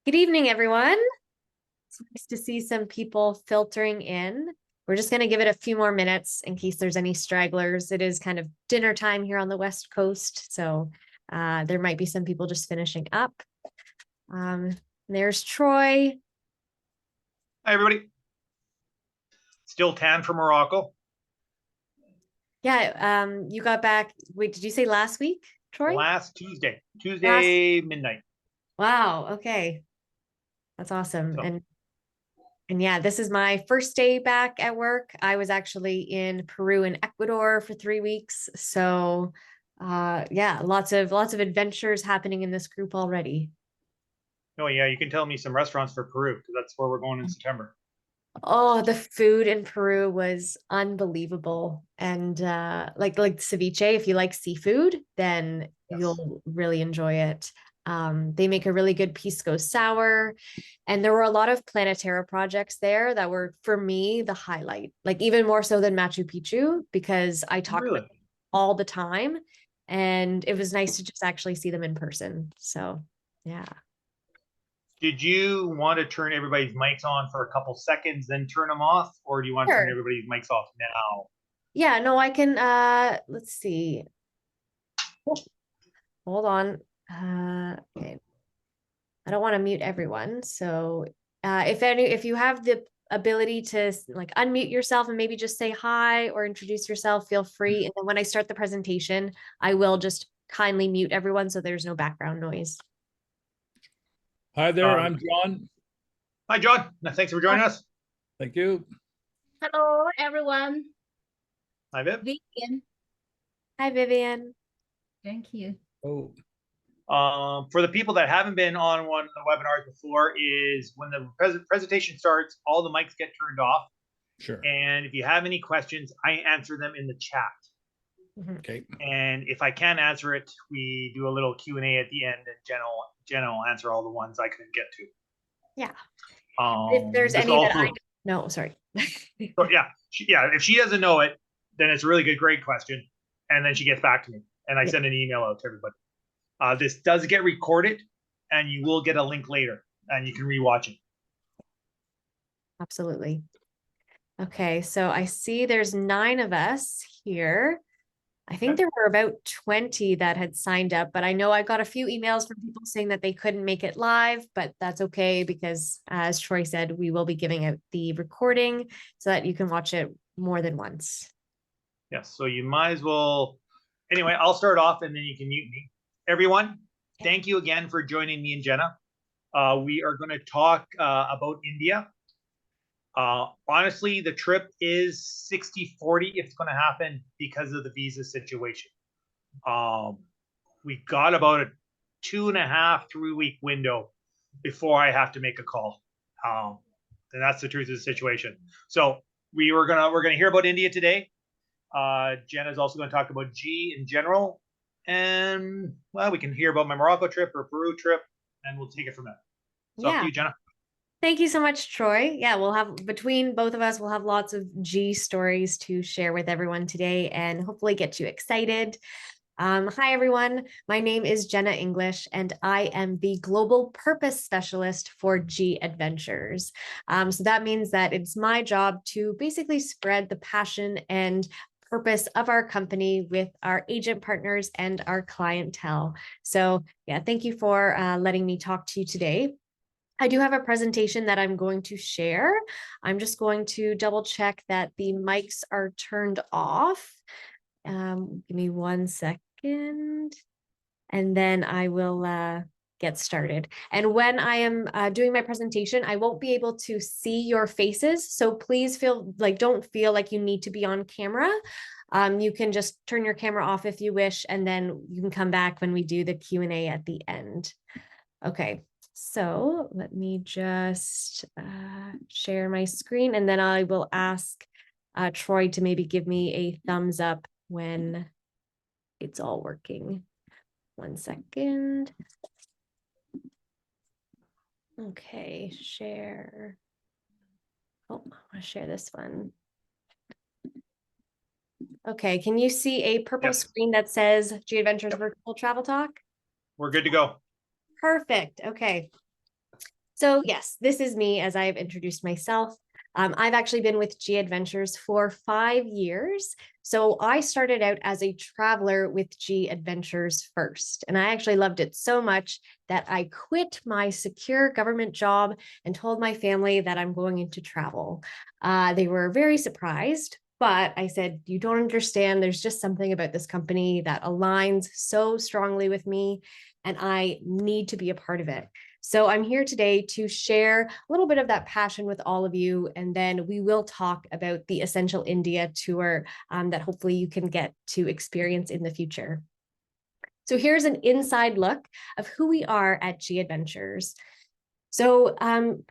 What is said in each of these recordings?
Good evening, everyone. It's nice to see some people filtering in. We're just going to give it a few more minutes in case there's any stragglers. It is kind of dinner time here on the West Coast, so there might be some people just finishing up. There's Troy. Hi, everybody. Still tan from Morocco. Yeah, you got back. Wait, did you say last week, Troy? Last Tuesday, Last. midnight. Wow. Okay, that's awesome. So, And yeah, this is my first day back at work. I was actually in Peru and Ecuador for 3 weeks. So yeah, lots of adventures happening in this group already. oh yeah, you can tell me some restaurants for Peru because that's where we're going in September. Oh, the food in Peru was unbelievable. And like ceviche, if you like seafood, then Yes. you'll really enjoy it. They make a really good pisco sour, and there were a lot of Planetera projects there that were, for me, the highlight, like even more so than Machu Picchu, because I talk about Really? it all the time, and it was nice to just actually see them in person. So yeah. Did you want to turn everybody's mics on for a couple seconds, then turn them off, or do you want to turn Sure. everybody's mics off now? Yeah, no, I can let's see. Oh, hold on. Okay. I don't want to mute everyone. So if you have the ability to like unmute yourself and maybe just say hi or introduce yourself, feel free. And then when I start the presentation, I will just kindly mute everyone so there's no background noise. Hi there, Uh, I'm John. Hi, John. Thanks for joining us. Thank you. Hello, everyone. Hi, Viv. Vivian. Hi, Vivian. Thank you. Oh, For the people that haven't been on one of the webinars before, is when the presentation starts, all the mics get turned off. sure. And if you have any questions, I answer them in the chat. Okay. And if I can answer it, we do a little Q&A at the end, and Jenna will answer all the ones I couldn't get to. Yeah. If there's This any that I also, no, sorry. so yeah, if she doesn't know it, then it's a really great question, and then she gets back to me, and I Yeah, send an email out to everybody. This does get recorded, and you will get a link later, and you can rewatch it. absolutely. Okay, so I see there's 9 of us here. I think there were about 20 that had signed up, but I know I got a few emails from people saying that they couldn't make it live, but that's okay because, as Troy said, we will be giving out the recording so that you can watch it more than once. Yes, so you might as well. Anyway, I'll start off, and then you can mute me. Everyone, thank you again for joining me and Jenna. We are going to talk about India. Honestly, the trip is 60-40 if it's going to happen because of the visa situation. We got about a 2.5, 3 week window before I have to make a call. And that's the truth of the situation. So we're gonna hear about India today. Jenna's also going to talk about G in general, and well, we can hear about my Morocco trip or Peru trip, and we'll take it from there. So up to Yeah. you, Jenna. Thank you so much, Troy. Yeah, we'll have, between both of us, we'll have lots of G stories to share with everyone today and hopefully get you excited. Hi, everyone. My name is Jenna English, and I am the Global Purpose Specialist for G Adventures. So that means that it's my job to basically spread the passion and purpose of our company with our agent partners and our clientele. So yeah, thank you for letting me talk to you today. I do have a presentation that I'm going to share. I'm just going to double check that the mics are turned off. Give me 1 second, and then I will get started. And when I am doing my presentation, I won't be able to see your faces. So please don't feel like you need to be on camera. You can just turn your camera off if you wish, and then you can come back when we do the Q&A at the end. Okay. So let me just share my screen, and then I will ask Troy to maybe give me a thumbs up when it's all working. 1 second. Okay, share. Oh, I want to share this one. Okay, can you see a purple screen that says G Adventures Virtual Travel Talk? We're good to go. Perfect. Okay. So yes, this is me as I've introduced myself. I've actually been with G Adventures for 5 years. So I started out as a traveler with G Adventures first, and I actually loved it so much that I quit my secure government job and told my family that I'm going into travel. They were very surprised, but I said, you don't understand. There's just something about this company that aligns so strongly with me, and I need to be a part of it. So I'm here today to share a little bit of that passion with all of you, and then we will talk about the Essential India tour that hopefully you can get to experience in the future. So here's an inside look of who we are at G Adventures. So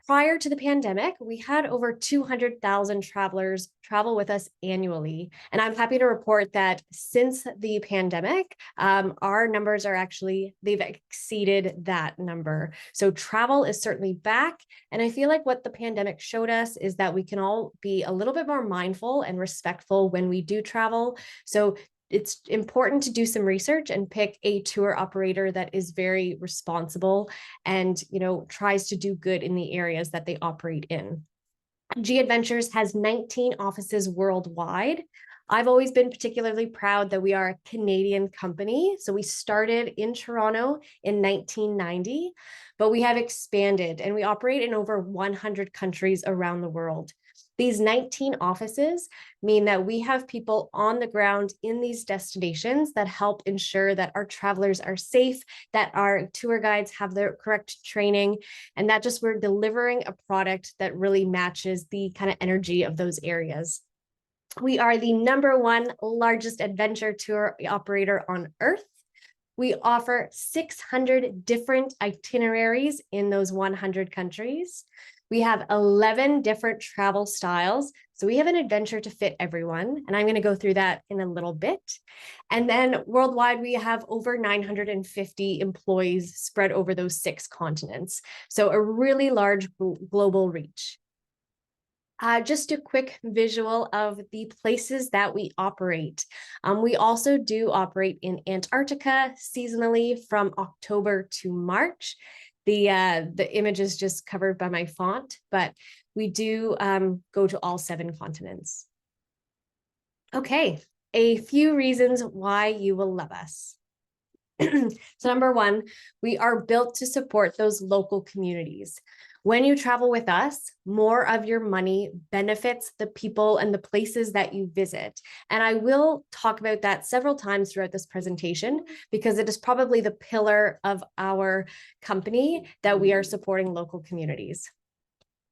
prior to the pandemic, we had over 200,000 travelers travel with us annually. And I'm happy to report that since the pandemic, our numbers are actually, they've exceeded that number. So travel is certainly back. And I feel like what the pandemic showed us is that we can all be a little bit more mindful and respectful when we do travel. So it's important to do some research and pick a tour operator that is very responsible and, tries to do good in the areas that they operate in. G Adventures has 19 offices worldwide. I've always been particularly proud that we are a Canadian company. So we started in Toronto in 1990, but we have expanded and we operate in over 100 countries around the world. These 19 offices mean that we have people on the ground in these destinations that help ensure that our travelers are safe, that our tour guides have the correct training, and that just we're delivering a product that really matches the kind of energy of those areas. We are the #1 largest adventure tour operator on Earth. We offer 600 different itineraries in those 100 countries. We have 11 different travel styles. So we have an adventure to fit everyone. And I'm going to go through that in a little bit. And then worldwide, we have over 950 employees spread over those 6 continents. So a really large global reach. Just a quick visual of the places that we operate. We also do operate in Antarctica seasonally from October to March. The image is just covered by my font, but we do go to all 7 continents. Okay, a few reasons why you will love us. So #1, we are built to support those local communities. When you travel with us, more of your money benefits the people and the places that you visit. And I will talk about that several times throughout this presentation because it is probably the pillar of our company that we are supporting local communities.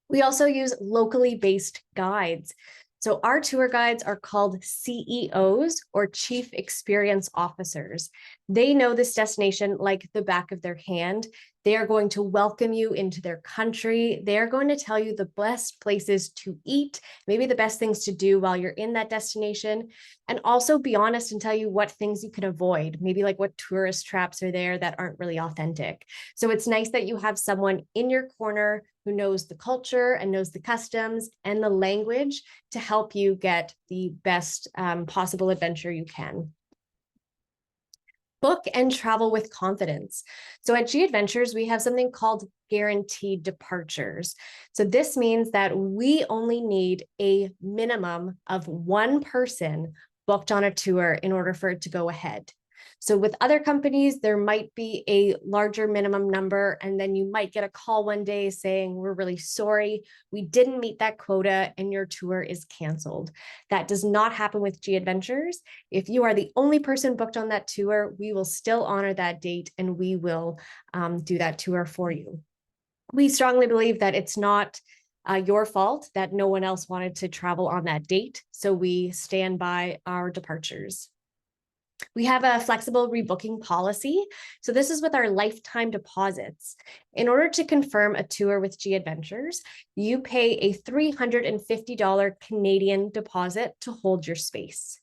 We also use locally based guides. So our tour guides are called CEOs or Chief Experience Officers. They know this destination like the back of their hand. They are going to welcome you into their country. They are going to tell you the best places to eat, maybe the best things to do while you're in that destination, and also be honest and tell you what things you can avoid, maybe like what tourist traps are there that aren't really authentic. So it's nice that you have someone in your corner who knows the culture and knows the customs and the language to help you get the best possible adventure you can. Book and travel with confidence. So at G Adventures, we have something called guaranteed departures. So this means that we only need a minimum of 1 person booked on a tour in order for it to go ahead. So with other companies, there might be a larger minimum number, and then you might get a call one day saying, we're really sorry, we didn't meet that quota and your tour is canceled. That does not happen with G Adventures. If you are the only person booked on that tour, we will still honor that date and we will do that tour for you. We strongly believe that it's not your fault that no one else wanted to travel on that date. So we stand by our departures. We have a flexible rebooking policy. So this is with our lifetime deposits. In order to confirm a tour with G Adventures, you pay a $350 Canadian deposit to hold your space.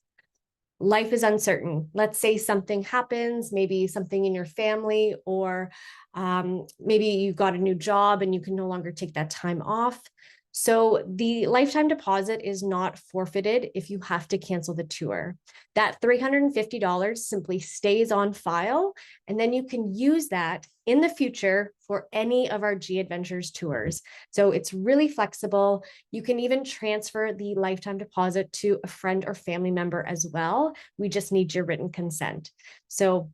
Life is uncertain. Let's say something happens, maybe something in your family, or maybe you've got a new job and you can no longer take that time off. So the lifetime deposit is not forfeited if you have to cancel the tour. That $350 simply stays on file, and then you can use that in the future for any of our G Adventures tours. So it's really flexible. You can even transfer the lifetime deposit to a friend or family member as well. We just need your written consent. So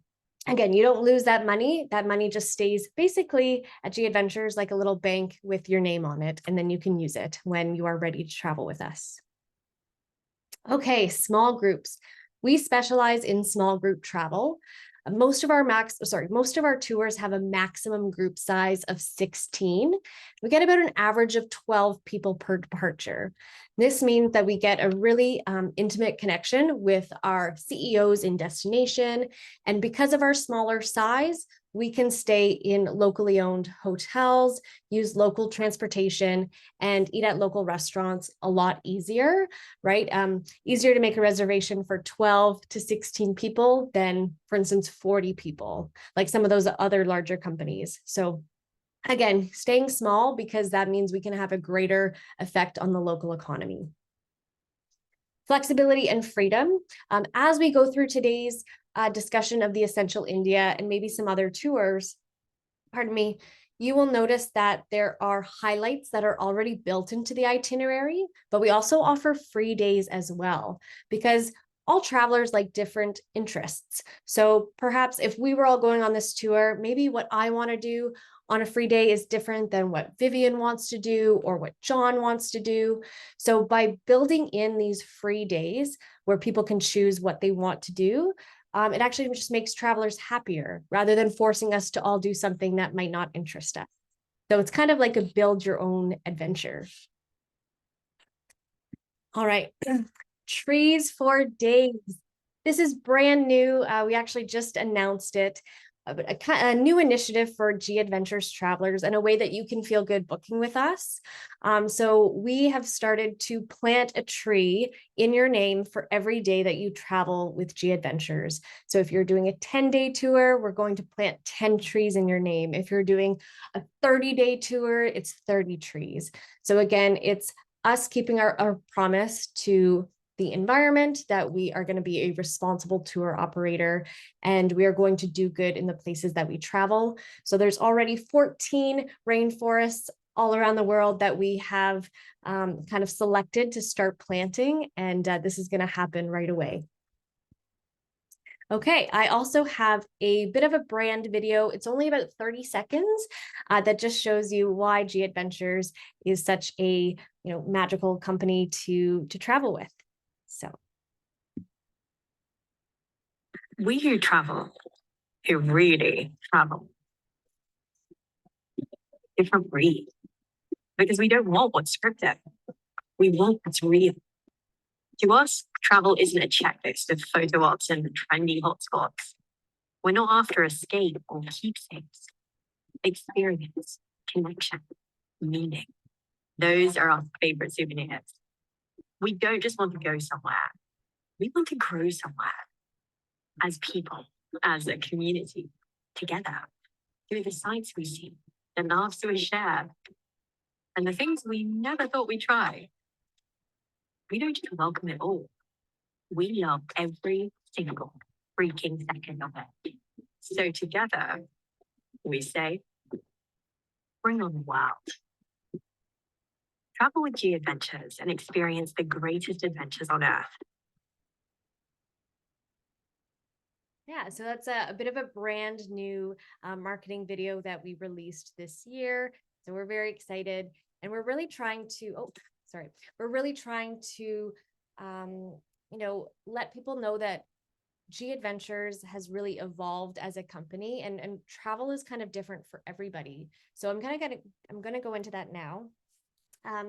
again, you don't lose that money. That money just stays basically at G Adventures like a little bank with your name on it, and then you can use it when you are ready to travel with us. Okay, small groups. We specialize in small group travel. Most of our tours have a maximum group size of 16. We get about an average of 12 people per departure. This means that we get a really intimate connection with our CEOs in destination. And because of our smaller size, we can stay in locally owned hotels, use local transportation, and eat at local restaurants a lot easier, right? Easier to make a reservation for 12 to 16 people than, for instance, 40 people, like some of those other larger companies. So again, staying small because that means we can have a greater effect on the local economy. Flexibility and freedom. As we go through today's discussion of the Essential India and maybe some other tours, pardon me, you will notice that there are highlights that are already built into the itinerary, but we also offer free days as well, because all travelers like different interests. So perhaps if we were all going on this tour, maybe what I want to do on a free day is different than what Vivian wants to do or what John wants to do. So by building in these free days where people can choose what they want to do, it actually just makes travelers happier rather than forcing us to all do something that might not interest us. So it's kind of like a build your own adventure. All right, trees for days. This is brand new. We actually just announced it. A new initiative for G Adventures travelers and a way that you can feel good booking with us. So we have started to plant a tree in your name for every day that you travel with G Adventures. So if you're doing a 10-day tour, we're going to plant 10 trees in your name. If you're doing a 30-day tour, it's 30 trees. So again, it's us keeping our promise to the environment, that we are going to be a responsible tour operator and we are going to do good in the places that we travel. So there's already 14 rainforests all around the world that we have kind of selected to start planting, and this is going to happen right away. Okay, I also have a bit of a brand video. It's only about 30 seconds that just shows you why G Adventures is such a magical company to travel with. So we who travel, who really travel, different breed, because we don't want what's scripted. We want what's real. To us, travel isn't a checklist of photo ops and trendy hotspots. We're not after escape or keepsakes. Experience, connection, meaning. Those are our favorite souvenirs. We don't just want to go somewhere. We want to grow somewhere. As people, as a community, together, through the sights we see, the laughs we share, and the things we never thought we'd try. We don't just welcome it all. We love every single freaking second of it. So together, we say, bring on the wild. Travel with G Adventures and experience the greatest adventures on Earth. Yeah, so that's a bit of a brand new marketing video that we released this year. So we're very excited, and we're really trying to, let people know that G Adventures has really evolved as a company, and travel is kind of different for everybody. So I'm gonna go into that now.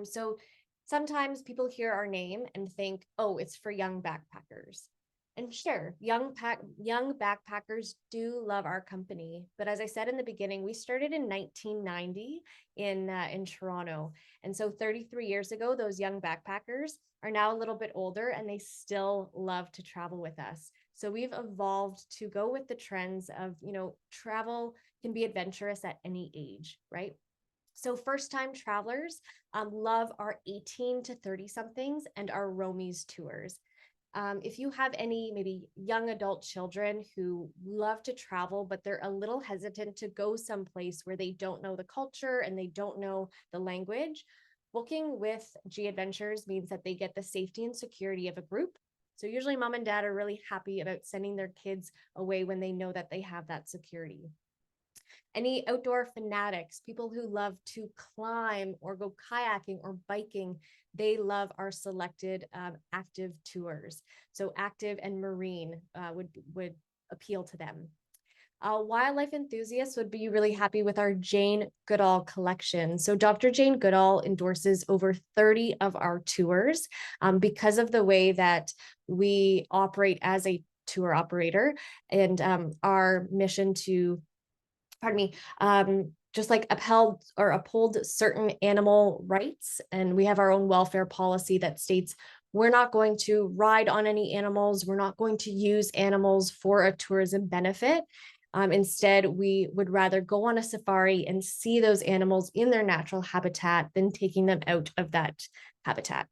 So sometimes people hear our name and think, oh, it's for young backpackers. And sure, young backpackers do love our company. But as I said in the beginning, we started in 1990 in Toronto. And so 33 years ago, those young backpackers are now a little bit older and they still love to travel with us. So we've evolved to go with the trends of, travel can be adventurous at any age, right? So first-time travelers love our 18 to 30 somethings and our Romies tours. If you have any maybe young adult children who love to travel, but they're a little hesitant to go someplace where they don't know the culture and they don't know the language, booking with G Adventures means that they get the safety and security of a group. So usually mom and dad are really happy about sending their kids away when they know that they have that security. Any outdoor fanatics, people who love to climb or go kayaking or biking, they love our selected active tours. So active and marine would appeal to them. Wildlife enthusiasts would be really happy with our Jane Goodall collection. So Dr. Jane Goodall endorses over 30 of our tours because of the way that we operate as a tour operator and our mission to just like uphold certain animal rights. And we have our own welfare policy that states we're not going to ride on any animals. We're not going to use animals for a tourism benefit. Instead, we would rather go on a safari and see those animals in their natural habitat than taking them out of that habitat.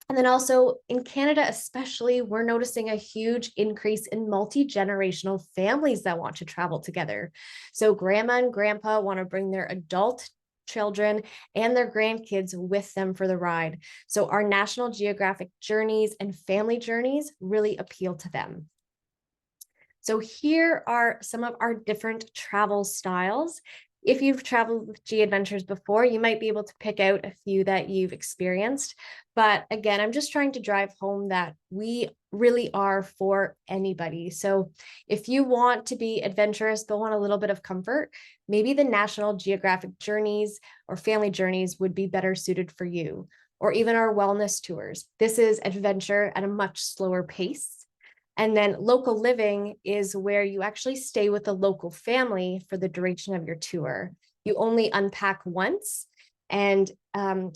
And then also in Canada, especially, we're noticing a huge increase in multi-generational families that want to travel together. So grandma and grandpa want to bring their adult children and their grandkids with them for the ride. So our National Geographic journeys and family journeys really appeal to them. So here are some of our different travel styles. If you've traveled with G Adventures before, you might be able to pick out a few that you've experienced. But again, I'm just trying to drive home that we really are for anybody. So if you want to be adventurous, but want a little bit of comfort, maybe the National Geographic journeys or family journeys would be better suited for you, or even our wellness tours. This is adventure at a much slower pace. And then local living is where you actually stay with the local family for the duration of your tour. You only unpack once. And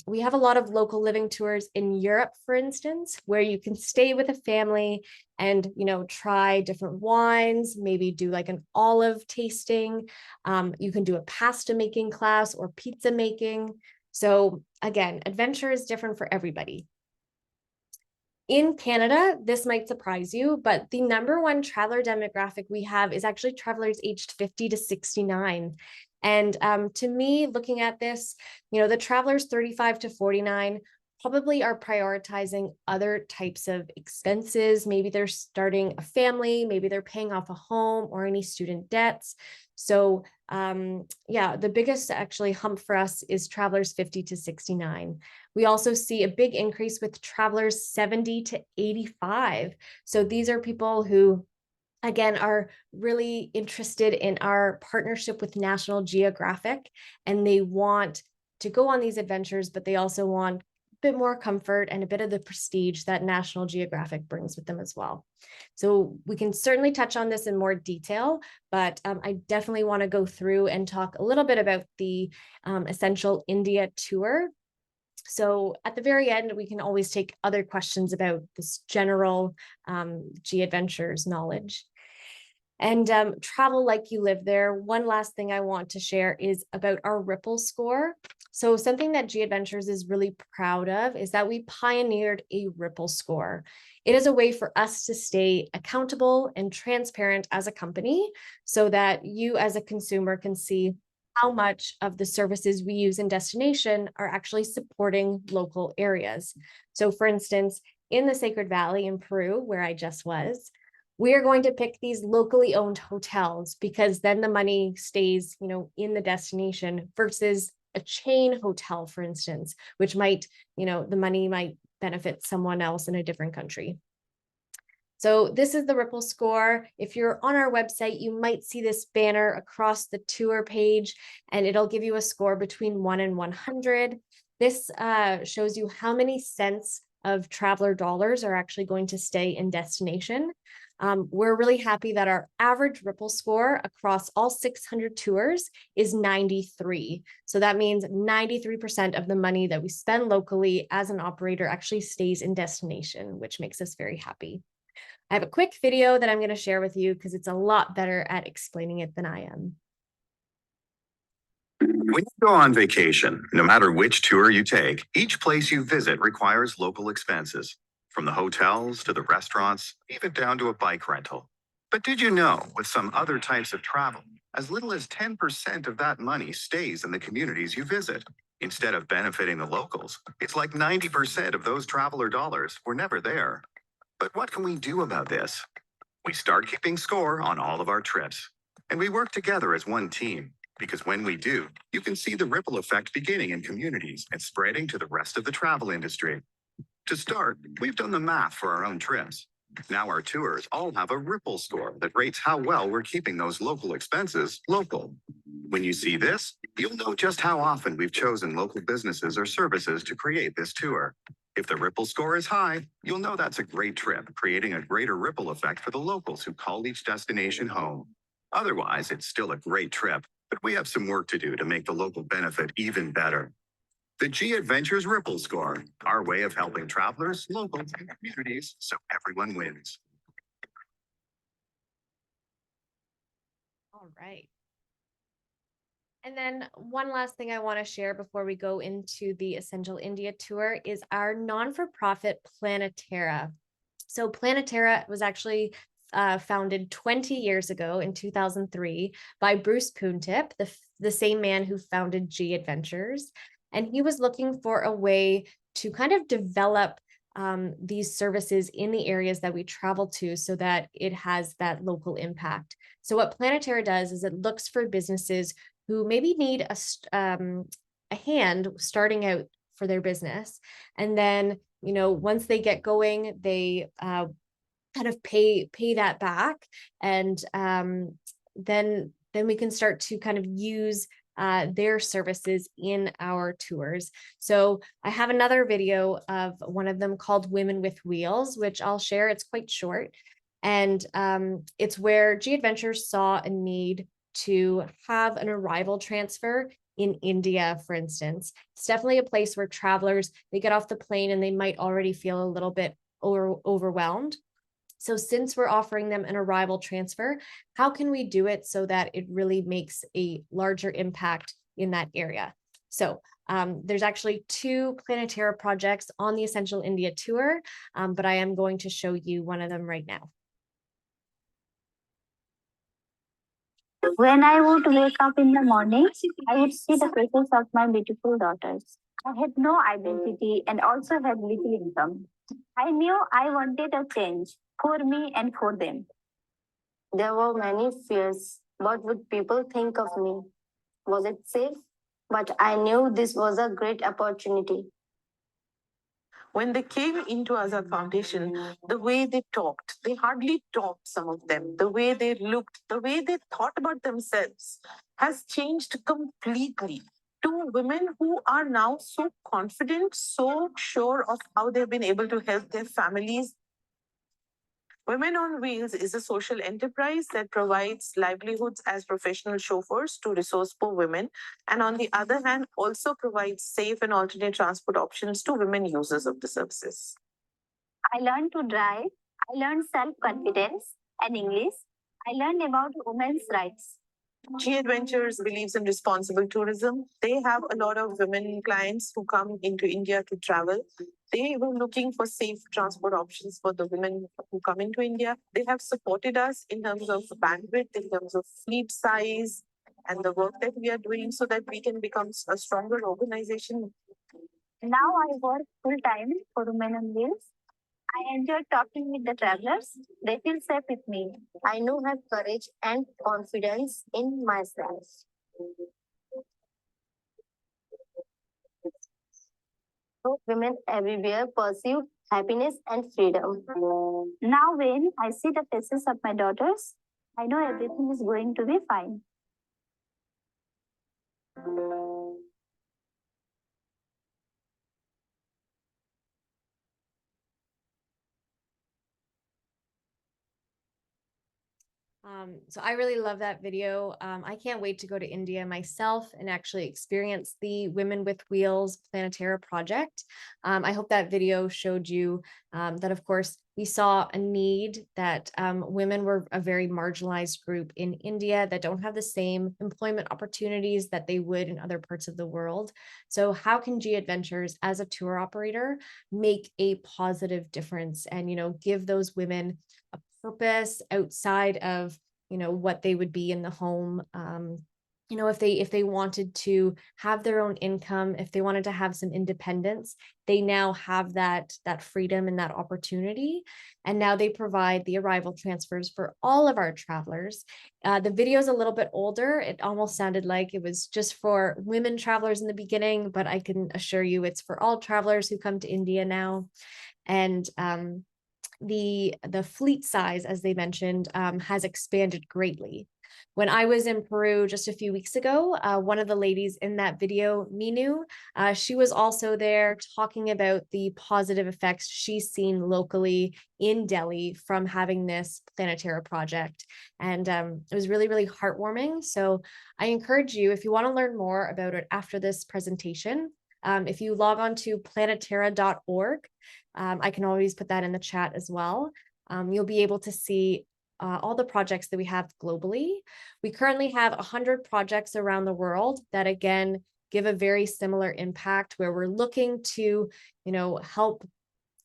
we have a lot of local living tours in Europe, for instance, where you can stay with a family and, try different wines, maybe do like an olive tasting. You can do a pasta making class or pizza making. So again, adventure is different for everybody. In Canada, this might surprise you, but the #1 traveler demographic we have is actually travelers aged 50 to 69. And to me, looking at this, the travelers 35 to 49 probably are prioritizing other types of expenses. Maybe they're starting a family, maybe they're paying off a home or any student debts. So the biggest actually hump for us is travelers 50 to 69. We also see a big increase with travelers 70 to 85. So these are people who, again, are really interested in our partnership with National Geographic, and they want to go on these adventures, but they also want a bit more comfort and a bit of the prestige that National Geographic brings with them as well. So we can certainly touch on this in more detail, but I definitely want to go through and talk a little bit about the Essential India tour. So at the very end, we can always take other questions about this general G Adventures knowledge. And travel like you live there. One last thing I want to share is about our Ripple score. So something that G Adventures is really proud of is that we pioneered a Ripple score. It is a way for us to stay accountable and transparent as a company so that you as a consumer can see how much of the services we use in destination are actually supporting local areas. So for instance, in the Sacred Valley in Peru, where I just was, we are going to pick these locally owned hotels because then the money stays, in the destination versus a chain hotel, for instance, which might, the money might benefit someone else in a different country. So this is the Ripple score. If you're on our website, you might see this banner across the tour page, and it'll give you a score between 1 and 100. This shows you how many cents of traveler dollars are actually going to stay in destination. We're really happy that our average Ripple score across all 600 tours is 93. So that means 93% of the money that we spend locally as an operator actually stays in destination, which makes us very happy. I have a quick video that I'm going to share with you because it's a lot better at explaining it than I am. When you go on vacation, no matter which tour you take, each place you visit requires local expenses, from the hotels to the restaurants, even down to a bike rental. But did you know, with some other types of travel, as little as 10% of that money stays in the communities you visit? Instead of benefiting the locals, it's like 90% of those traveler dollars were never there. But what can we do about this? We start keeping score on all of our trips, and we work together as one team. Because when we do, you can see the ripple effect beginning in communities and spreading to the rest of the travel industry. To start, we've done the math for our own trips. Now our tours all have a ripple score that rates how well we're keeping those local expenses local. When you see this, you'll know just how often we've chosen local businesses or services to create this tour. If the ripple score is high, you'll know that's a great trip, creating a greater ripple effect for the locals who call each destination home. Otherwise, it's still a great trip, but we have some work to do to make the local benefit even better. The G Adventures Ripple Score, our way of helping travelers, locals, and communities so everyone wins. All right. And then one last thing I want to share before we go into the Essential India tour is our non-for-profit Planetera. So Planetera was actually founded 20 years ago in 2003 by Bruce Poontip, the same man who founded G Adventures. And he was looking for a way to kind of develop these services in the areas that we travel to so that it has that local impact. So what Planetera does is it looks for businesses who maybe need a hand starting out for their business. And then, you know, once they get going, they kind of pay that back. And then we can start to kind of use their services in our tours. So I have another video of one of them called Women with Wheels, which I'll share. It's quite short. And it's where G Adventures saw a need to have an arrival transfer in India, for instance. It's definitely a place where travelers, they get off the plane and they might already feel a little bit overwhelmed. So since we're offering them an arrival transfer, how can we do it so that it really makes a larger impact in that area? So there's actually 2 Planetera projects on the Essential India tour, but I am going to show you one of them right now. When I would wake up in the morning, I would see the faces of my beautiful daughters. I had no identity and also had little income. I knew I wanted a change for me and for them. There were many fears. What would people think of me? Was it safe? But I knew this was a great opportunity. When they came into Azad Foundation, the way they talked, they hardly talked, some of them, the way they looked, the way they thought about themselves has changed completely to women who are now so confident, so sure of how they've been able to help their families. Women on Wheels is a social enterprise that provides livelihoods as professional chauffeurs to resource poor women, and on the other hand, also provides safe and alternate transport options to women users of the services. I learned to drive. I learned self-confidence and English. I learned about women's rights. G Adventures believes in responsible tourism. They have a lot of women clients who come into India to travel. They were looking for safe transport options for the women who come into India. They have supported us in terms of bandwidth, in terms of fleet size, and the work that we are doing so that we can become a stronger organization. Now I work full-time for Women on Wheels. I enjoy talking with the travelers. They feel safe with me. I now have courage and confidence in myself. So women everywhere pursue happiness and freedom. Now when I see the faces of my daughters, I know everything is going to be fine. So I really love that video. I can't wait to go to India myself and actually experience the Women with Wheels Planetara project. I hope that video showed you that, of course, we saw a need that women were a very marginalized group in India that don't have the same employment opportunities that they would in other parts of the world. So how can G Adventures as a tour operator make a positive difference and, give those women a purpose outside of what they would be in the home, if they wanted to have their own income, if they wanted to have some independence, they now have that freedom and that opportunity. And now they provide the arrival transfers for all of our travelers. The video is a little bit older. It almost sounded like it was just for women travelers in the beginning, but I can assure you it's for all travelers who come to India now. And the fleet size, as they mentioned, has expanded greatly. When I was in Peru just a few weeks ago, one of the ladies in that video, Minu, she was also there talking about the positive effects she's seen locally in Delhi from having this Planetara project. And it was really, really heartwarming. So I encourage you, if you want to learn more about it after this presentation, if you log on to planetara.org, I can always put that in the chat as well. You'll be able to see all the projects that we have globally. We currently have 100 projects around the world that, again, give a very similar impact where we're looking to, help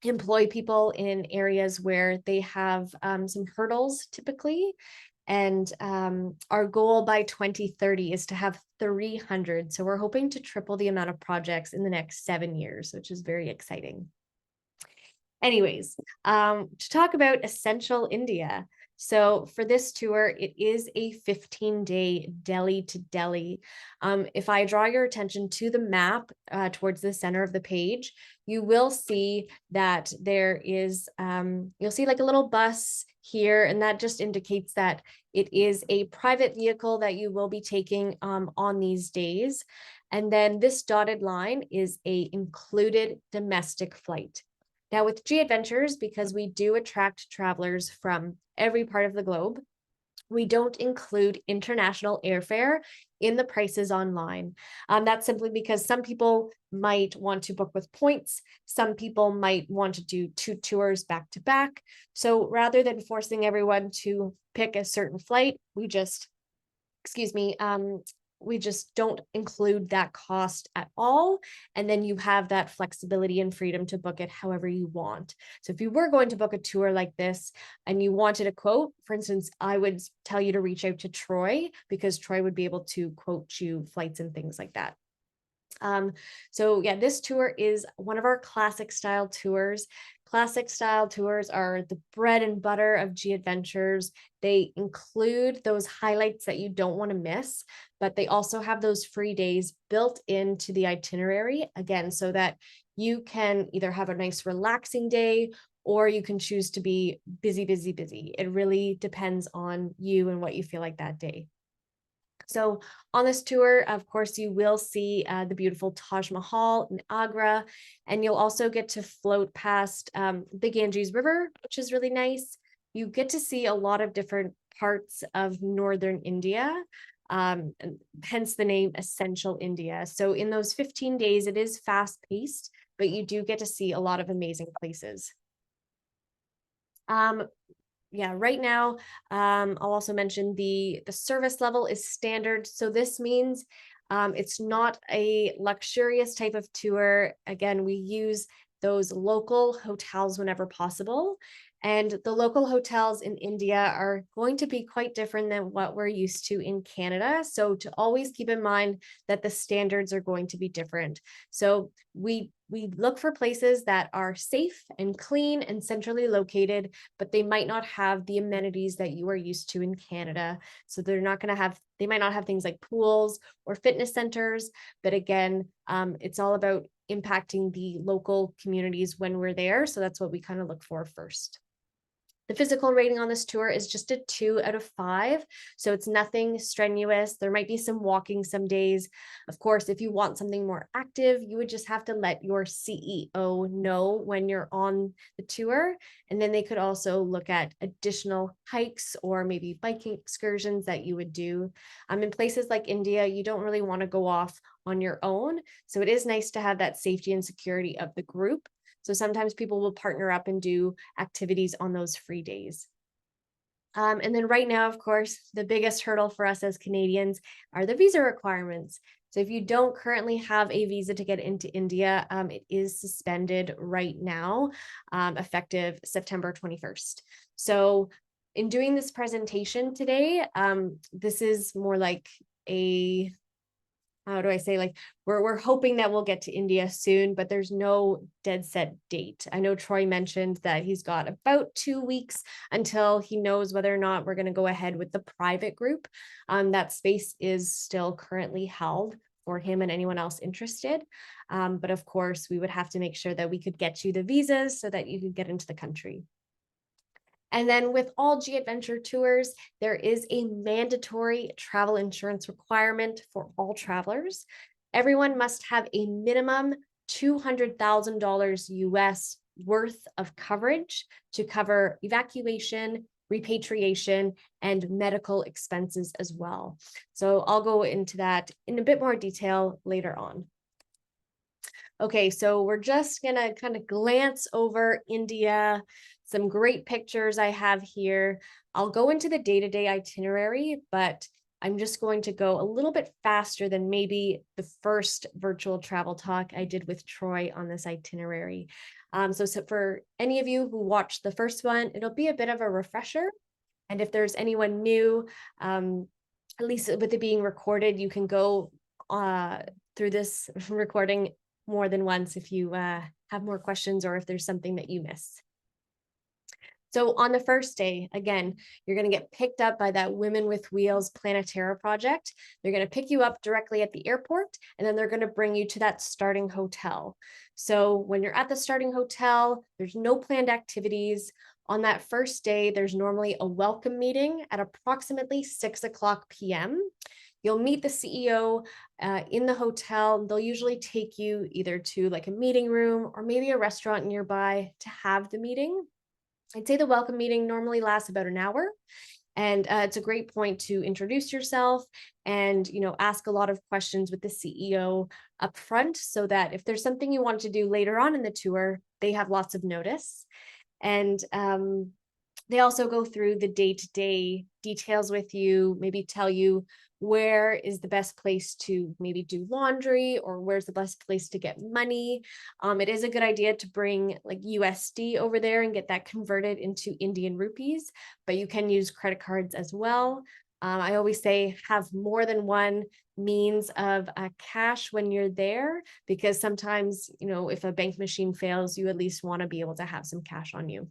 employ people in areas where they have some hurdles typically. And our goal by 2030 is to have 300. So we're hoping to triple the amount of projects in the next 7 years, which is very exciting. Anyways, to talk about Essential India. So for this tour, it is a 15-day Delhi to Delhi. If I draw your attention to the map towards the center of the page, you will see that there is, you'll see like a little bus here, and that just indicates that it is a private vehicle that you will be taking on these days. And then this dotted line is a included domestic flight. Now with G Adventures, because we do attract travelers from every part of the globe, we don't include international airfare in the prices online. That's simply because some people might want to book with points. Some people might want to do 2 tours back to back. So rather than forcing everyone to pick a certain flight, we just don't include that cost at all. And then you have that flexibility and freedom to book it however you want. So if you were going to book a tour like this and you wanted a quote, for instance, I would tell you to reach out to Troy, because Troy would be able to quote you flights and things like that. So yeah, this tour is one of our classic style tours. Classic style tours are the bread and butter of G Adventures. They include those highlights that you don't want to miss, but they also have those free days built into the itinerary, again, so that you can either have a nice relaxing day or you can choose to be busy, busy, busy. It really depends on you and what you feel like that day. So on this tour, of course, you will see the beautiful Taj Mahal in Agra, and you'll also get to float past the Ganges River, which is really nice. You get to see a lot of different parts of northern India, hence the name Essential India. So in those 15 days, it is fast-paced, but you do get to see a lot of amazing places. Yeah, right now, I'll also mention the service level is standard. So this means it's not a luxurious type of tour. Again, we use those local hotels whenever possible. And the local hotels in India are going to be quite different than what we're used to in Canada. So to always keep in mind that the standards are going to be different. So we look for places that are safe and clean and centrally located, but they might not have the amenities that you are used to in Canada. So they might not have things like pools or fitness centers. But again, it's all about impacting the local communities when we're there. So that's what we kind of look for first. The physical rating on this tour is just a 2 out of 5. So it's nothing strenuous. There might be some walking some days. Of course, if you want something more active, you would just have to let your CEO know when you're on the tour. And then they could also look at additional hikes or maybe biking excursions that you would do. In places like India, you don't really want to go off on your own. So it is nice to have that safety and security of the group. So sometimes people will partner up and do activities on those free days. And then right now, of course, the biggest hurdle for us as Canadians are the visa requirements. So if you don't currently have a visa to get into India, it is suspended right now, effective September 21st. So in doing this presentation today, this is more like a, how do I say, like we're hoping that we'll get to India soon, but there's no dead set date. I know Troy mentioned that he's got about 2 weeks until he knows whether or not we're going to go ahead with the private group. That space is still currently held for him and anyone else interested. But of course, we would have to make sure that we could get you the visas so that you could get into the country. And then with all G Adventure tours, there is a mandatory travel insurance requirement for all travelers. Everyone must have a minimum $200,000 US worth of coverage to cover evacuation, repatriation, and medical expenses as well. So I'll go into that in a bit more detail later on. Okay, so we're just gonna kind of glance over India, some great pictures I have here. I'll go into the day-to-day itinerary, but I'm just going to go a little bit faster than maybe the first virtual travel talk I did with Troy on this itinerary. So for any of you who watched the first one, it'll be a bit of a refresher. And if there's anyone new, at least with it being recorded, you can go through this recording more than once if you have more questions or if there's something that you miss. So on the first day, again, you're going to get picked up by that Women with Wheels Planetara project. They're going to pick you up directly at the airport, and then they're going to bring you to that starting hotel. So when you're at the starting hotel, there's no planned activities. On that first day, there's normally a welcome meeting at approximately 6:00 p.m. You'll meet the CEO in the hotel. They'll usually take you either to like a meeting room or maybe a restaurant nearby to have the meeting. I'd say the welcome meeting normally lasts about an hour, and it's a great point to introduce yourself and ask a lot of questions with the CEO up front so that if there's something you want to do later on in the tour, they have lots of notice. And they also go through the day-to-day details with you, maybe tell you where is the best place to maybe do laundry or where's the best place to get money. It is a good idea to bring like USD over there and get that converted into Indian rupees, but you can use credit cards as well. I always say have more than one means of cash when you're there, because sometimes, if a bank machine fails, you at least want to be able to have some cash on you.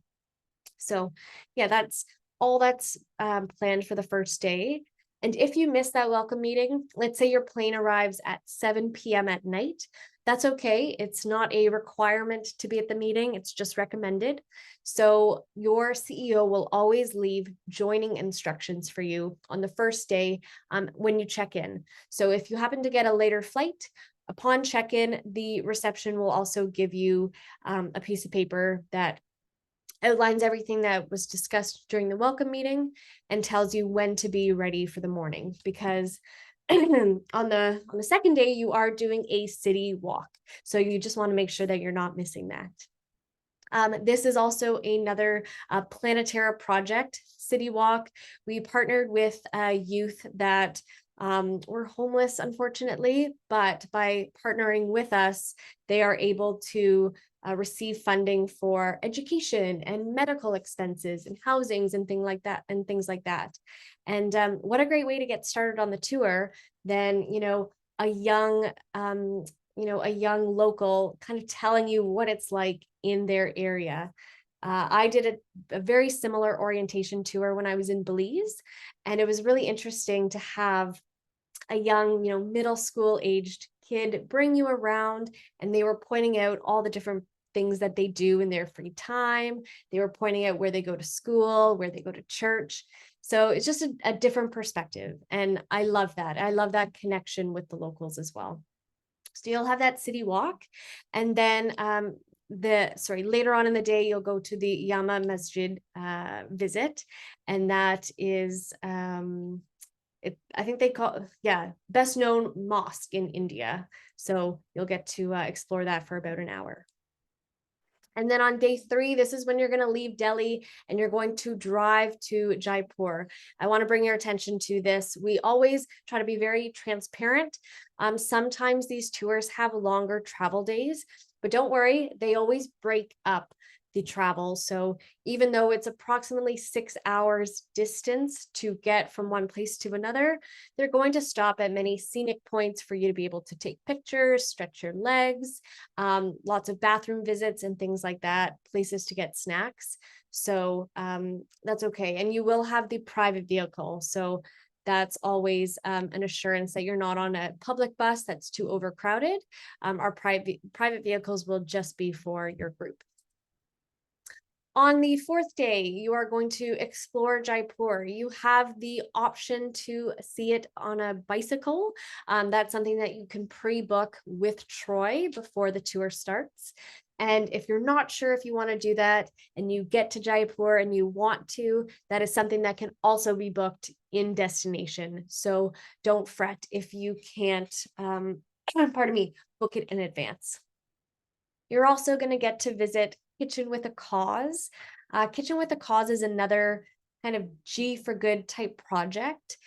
So yeah, that's all that's planned for the first day. And if you miss that welcome meeting, let's say your plane arrives at 7 p.m. at night, that's okay. It's not a requirement to be at the meeting. It's just recommended. So your CEO will always leave joining instructions for you on the first day when you check in. So if you happen to get a later flight, upon check-in, the reception will also give you a piece of paper that outlines everything that was discussed during the welcome meeting and tells you when to be ready for the morning, because on the second day you are doing a city walk, so you just want to make sure that you're not missing that. This is also another Planetara project city walk. We partnered with youth that were homeless, unfortunately, but by partnering with us, they are able to receive funding for education and medical expenses and housings and things like that. And what a great way to get started on the tour than, a young, a young local kind of telling you what it's like in their area. I did a very similar orientation tour when I was in Belize, and it was really interesting to have a young, middle school aged kid bring you around, and they were pointing out all the different things that they do in their free time. They were pointing out where they go to school, where they go to church. So it's just a different perspective. And I love that. I love that connection with the locals as well. So you'll have that city walk. And then later on in the day, you'll go to the Jama Masjid visit. And that is, I think they call, best known mosque in India. So you'll get to explore that for about an hour. And then on day 3, this is when you're going to leave Delhi and you're going to drive to Jaipur. I want to bring your attention to this. We always try to be very transparent. Sometimes these tours have longer travel days, but don't worry, they always break up the travel. So even though it's approximately 6 hours distance to get from one place to another, they're going to stop at many scenic points for you to be able to take pictures, stretch your legs, lots of bathroom visits and things like that, places to get snacks. So that's okay. And you will have the private vehicle. So that's always an assurance that you're not on a public bus that's too overcrowded. Our private vehicles will just be for your group. On the 4th day, you are going to explore Jaipur. You have the option to see it on a bicycle. That's something that you can pre-book with Troy before the tour starts. And if you're not sure if you want to do that and you get to Jaipur and you want to, that is something that can also be booked in destination. So don't fret if you can't, book it in advance. You're also going to get to visit Kitchen with a Cause. Kitchen with a Cause is another kind of G for Good type project.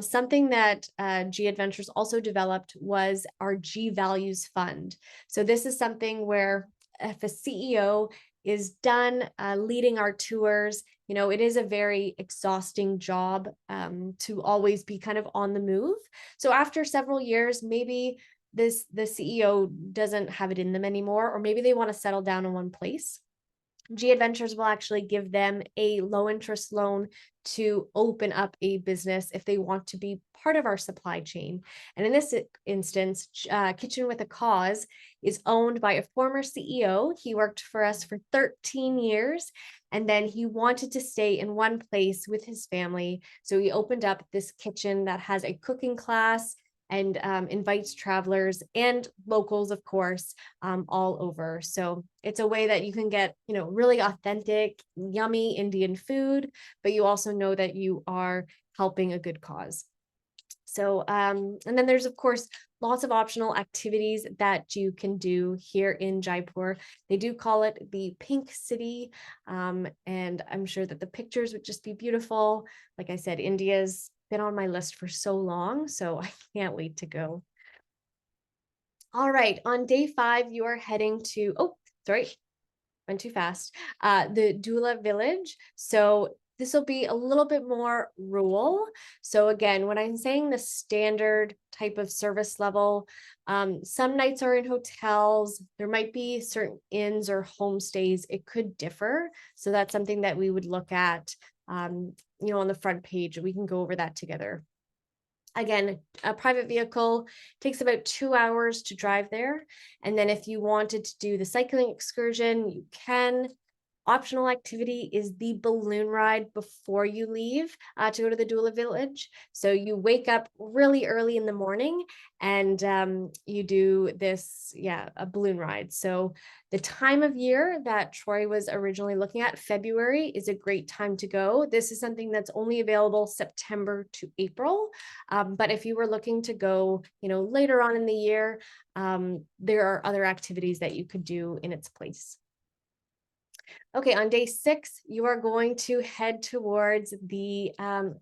Something that G Adventures also developed was our G Values Fund. So this is something where if a CEO is done leading our tours, it is a very exhausting job to always be kind of on the move. So after several years, maybe the CEO doesn't have it in them anymore, or maybe they want to settle down in one place. G Adventures will actually give them a low interest loan to open up a business if they want to be part of our supply chain. And in this instance, Kitchen with a Cause is owned by a former CEO. He worked for us for 13 years, and then he wanted to stay in one place with his family. So he opened up this kitchen that has a cooking class and invites travelers and locals, of course, all over. So it's a way that you can get, really authentic, yummy Indian food, but you also know that you are helping a good cause. So, and then there's, of course, lots of optional activities that you can do here in Jaipur. They do call it the Pink City, and I'm sure that the pictures would just be beautiful. Like I said, India's been on my list for so long, so I can't wait to go. All right, on day 5, you are heading to, went too fast, the Dula village. So this will be a little bit more rural. So again, when I'm saying the standard type of service level, some nights are in hotels. There might be certain inns or homestays. It could differ. So that's something that we would look at, on the front page. We can go over that together. Again, a private vehicle takes about 2 hours to drive there. And then if you wanted to do the cycling excursion, you can. Optional activity is the balloon ride before you leave to go to the Dula village. So you wake up really early in the morning and you do this, a balloon ride. So the time of year that Troy was originally looking at, February, is a great time to go. This is something that's only available September to April. But if you were looking to go, later on in the year, there are other activities that you could do in its place. Okay, on day 6, you are going to head towards the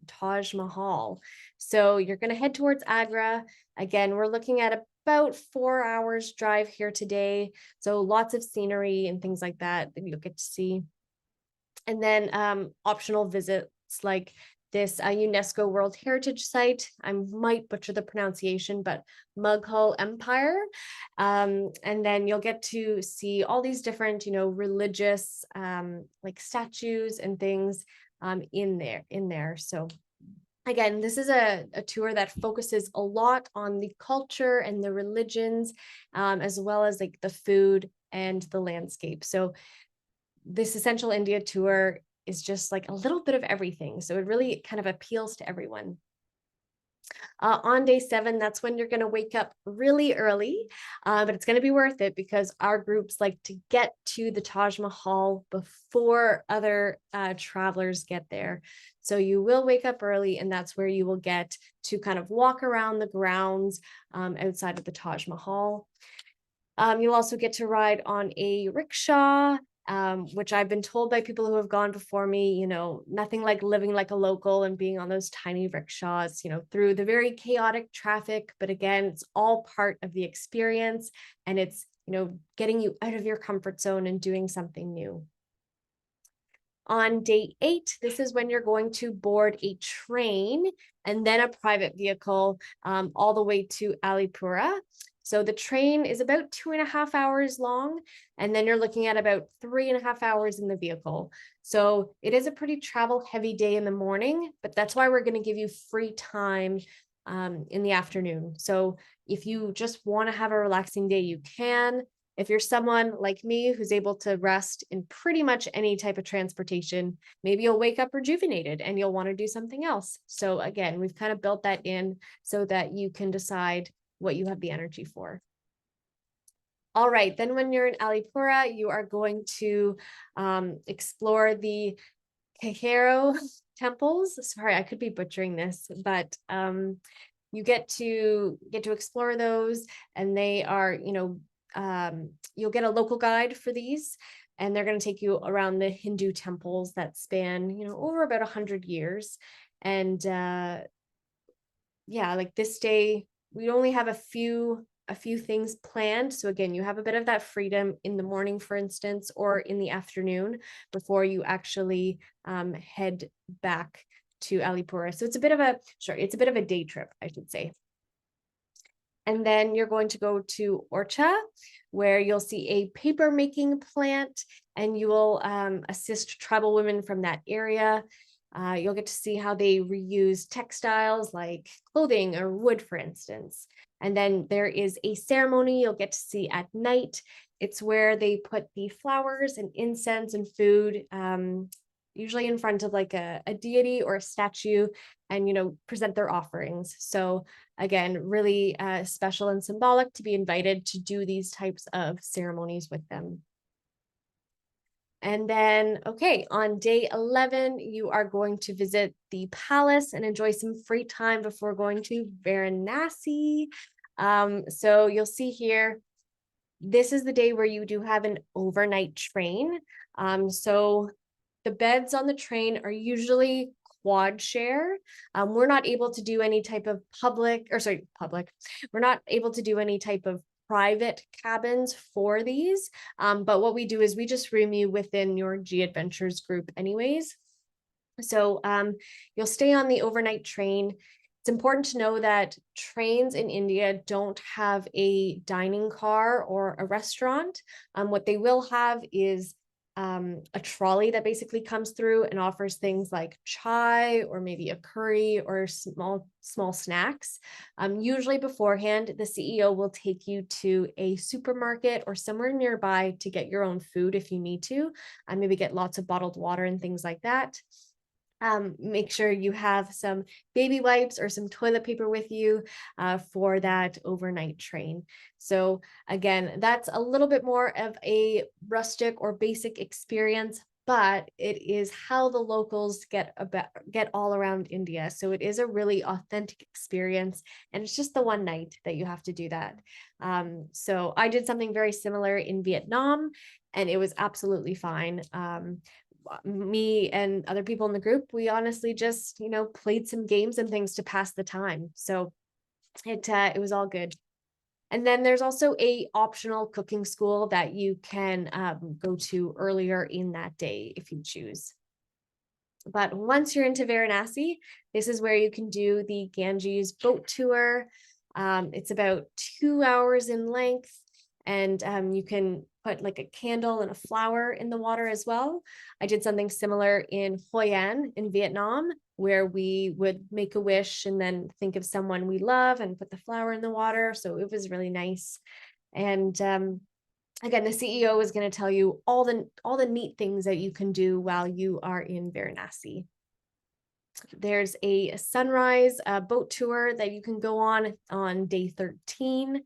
Taj Mahal. So you're going to head towards Agra. Again, we're looking at about 4 hours drive here today. So lots of scenery and things like that you'll get to see. And then optional visits like this UNESCO World Heritage Site. I might butcher the pronunciation, but Mughal Empire. And then you'll get to see all these different, religious like statues and things in there. So again, this is a tour that focuses a lot on the culture and the religions, as well as like the food and the landscape. So this Essential India tour is just like a little bit of everything. So it really kind of appeals to everyone. On day 7, that's when you're going to wake up really early, but it's going to be worth it because our groups like to get to the Taj Mahal before other travelers get there. So you will wake up early, and that's where you will get to kind of walk around the grounds outside of the Taj Mahal. You'll also get to ride on a rickshaw, which I've been told by people who have gone before me, you know, nothing like living like a local and being on those tiny rickshaws, you know, through the very chaotic traffic. But again, it's all part of the experience, and it's, you know, getting you out of your comfort zone and doing something new. On day 8, this is when you're going to board a train and then a private vehicle all the way to Alipura. So the train is about 2.5 hours long, and then you're looking at about 3.5 hours in the vehicle. So it is a pretty travel heavy day in the morning, but that's why we're going to give you free time in the afternoon. So if you just want to have a relaxing day, you can. If you're someone like me who's able to rest in pretty much any type of transportation, maybe you'll wake up rejuvenated and you'll want to do something else. So again, we've kind of built that in so that you can decide what you have the energy for. All right, then when you're in Alipura, you are going to explore the Kehero temples. Sorry, I could be butchering this, but you get to explore those, and they are, you know, you'll get a local guide for these, and they're going to take you around the Hindu temples that span, you know, over about 100 years. And yeah, like this day, we only have a few things planned. So again, you have a bit of that freedom in the morning, for instance, or in the afternoon before you actually head back to Alipura. So it's a bit of a day trip, I should say. And then you're going to go to Orcha, where you'll see a paper making plant, and you will assist tribal women from that area. You'll get to see how they reuse textiles like clothing or wood, for instance. And then there is a ceremony you'll get to see at night. It's where they put the flowers and incense and food, usually in front of like a deity or a statue, and, you know, present their offerings. So again, really special and symbolic to be invited to do these types of ceremonies with them. And then, okay, on day 11, you are going to visit the palace and enjoy some free time before going to Varanasi. So you'll see here, this is the day where you do have an overnight train. So the beds on the train are usually quad share. We're not able to do any type of we're not able to do any type of private cabins for these. But what we do is we just room you within your G Adventures group anyways. So you'll stay on the overnight train. It's important to know that trains in India don't have a dining car or a restaurant. What they will have is a trolley that basically comes through and offers things like chai or maybe a curry or small snacks. Usually beforehand, the CEO will take you to a supermarket or somewhere nearby to get your own food if you need to, and maybe get lots of bottled water and things like that. Make sure you have some baby wipes or some toilet paper with you for that overnight train. So again, that's a little bit more of a rustic or basic experience, but it is how the locals get all around India. So it is a really authentic experience, and it's just the one night that you have to do that. So I did something very similar in Vietnam, and it was absolutely fine. Me and other people in the group, we honestly just, you know, played some games and things to pass the time. So it was all good. And then there's also a optional cooking school that you can go to earlier in that day if you choose. But once you're into Varanasi, this is where you can do the Ganges boat tour. It's about 2 hours in length, and you can put like a candle and a flower in the water as well. I did something similar in Hoi An in Vietnam, where we would make a wish and then think of someone we love and put the flower in the water. So it was really nice. And again, the CEO is going to tell you all the neat things that you can do while you are in Varanasi. There's a sunrise boat tour that you can go on day 13.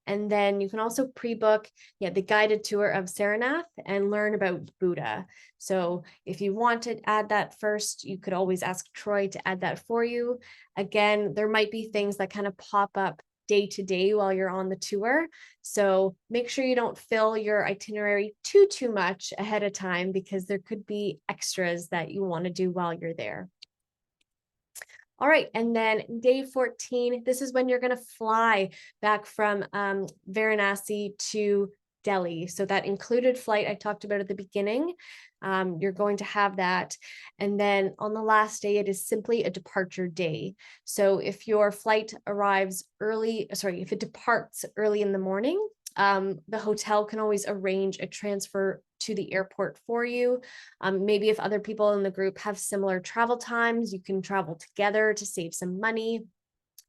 And then you can also pre-book the guided tour of Saranath and learn about Buddha. So if you want to add that first, you could always ask Troy to add that for you. Again, there might be things that kind of pop up day to day while you're on the tour. So make sure you don't fill your itinerary too much ahead of time, because there could be extras that you want to do while you're there. All right, and then day 14, this is when you're going to fly back from Varanasi to Delhi. So that included flight I talked about at the beginning. You're going to have that. And then on the last day, it is simply a departure day. So if your flight arrives early, if it departs early in the morning, the hotel can always arrange a transfer to the airport for you. Maybe if other people in the group have similar travel times, you can travel together to save some money.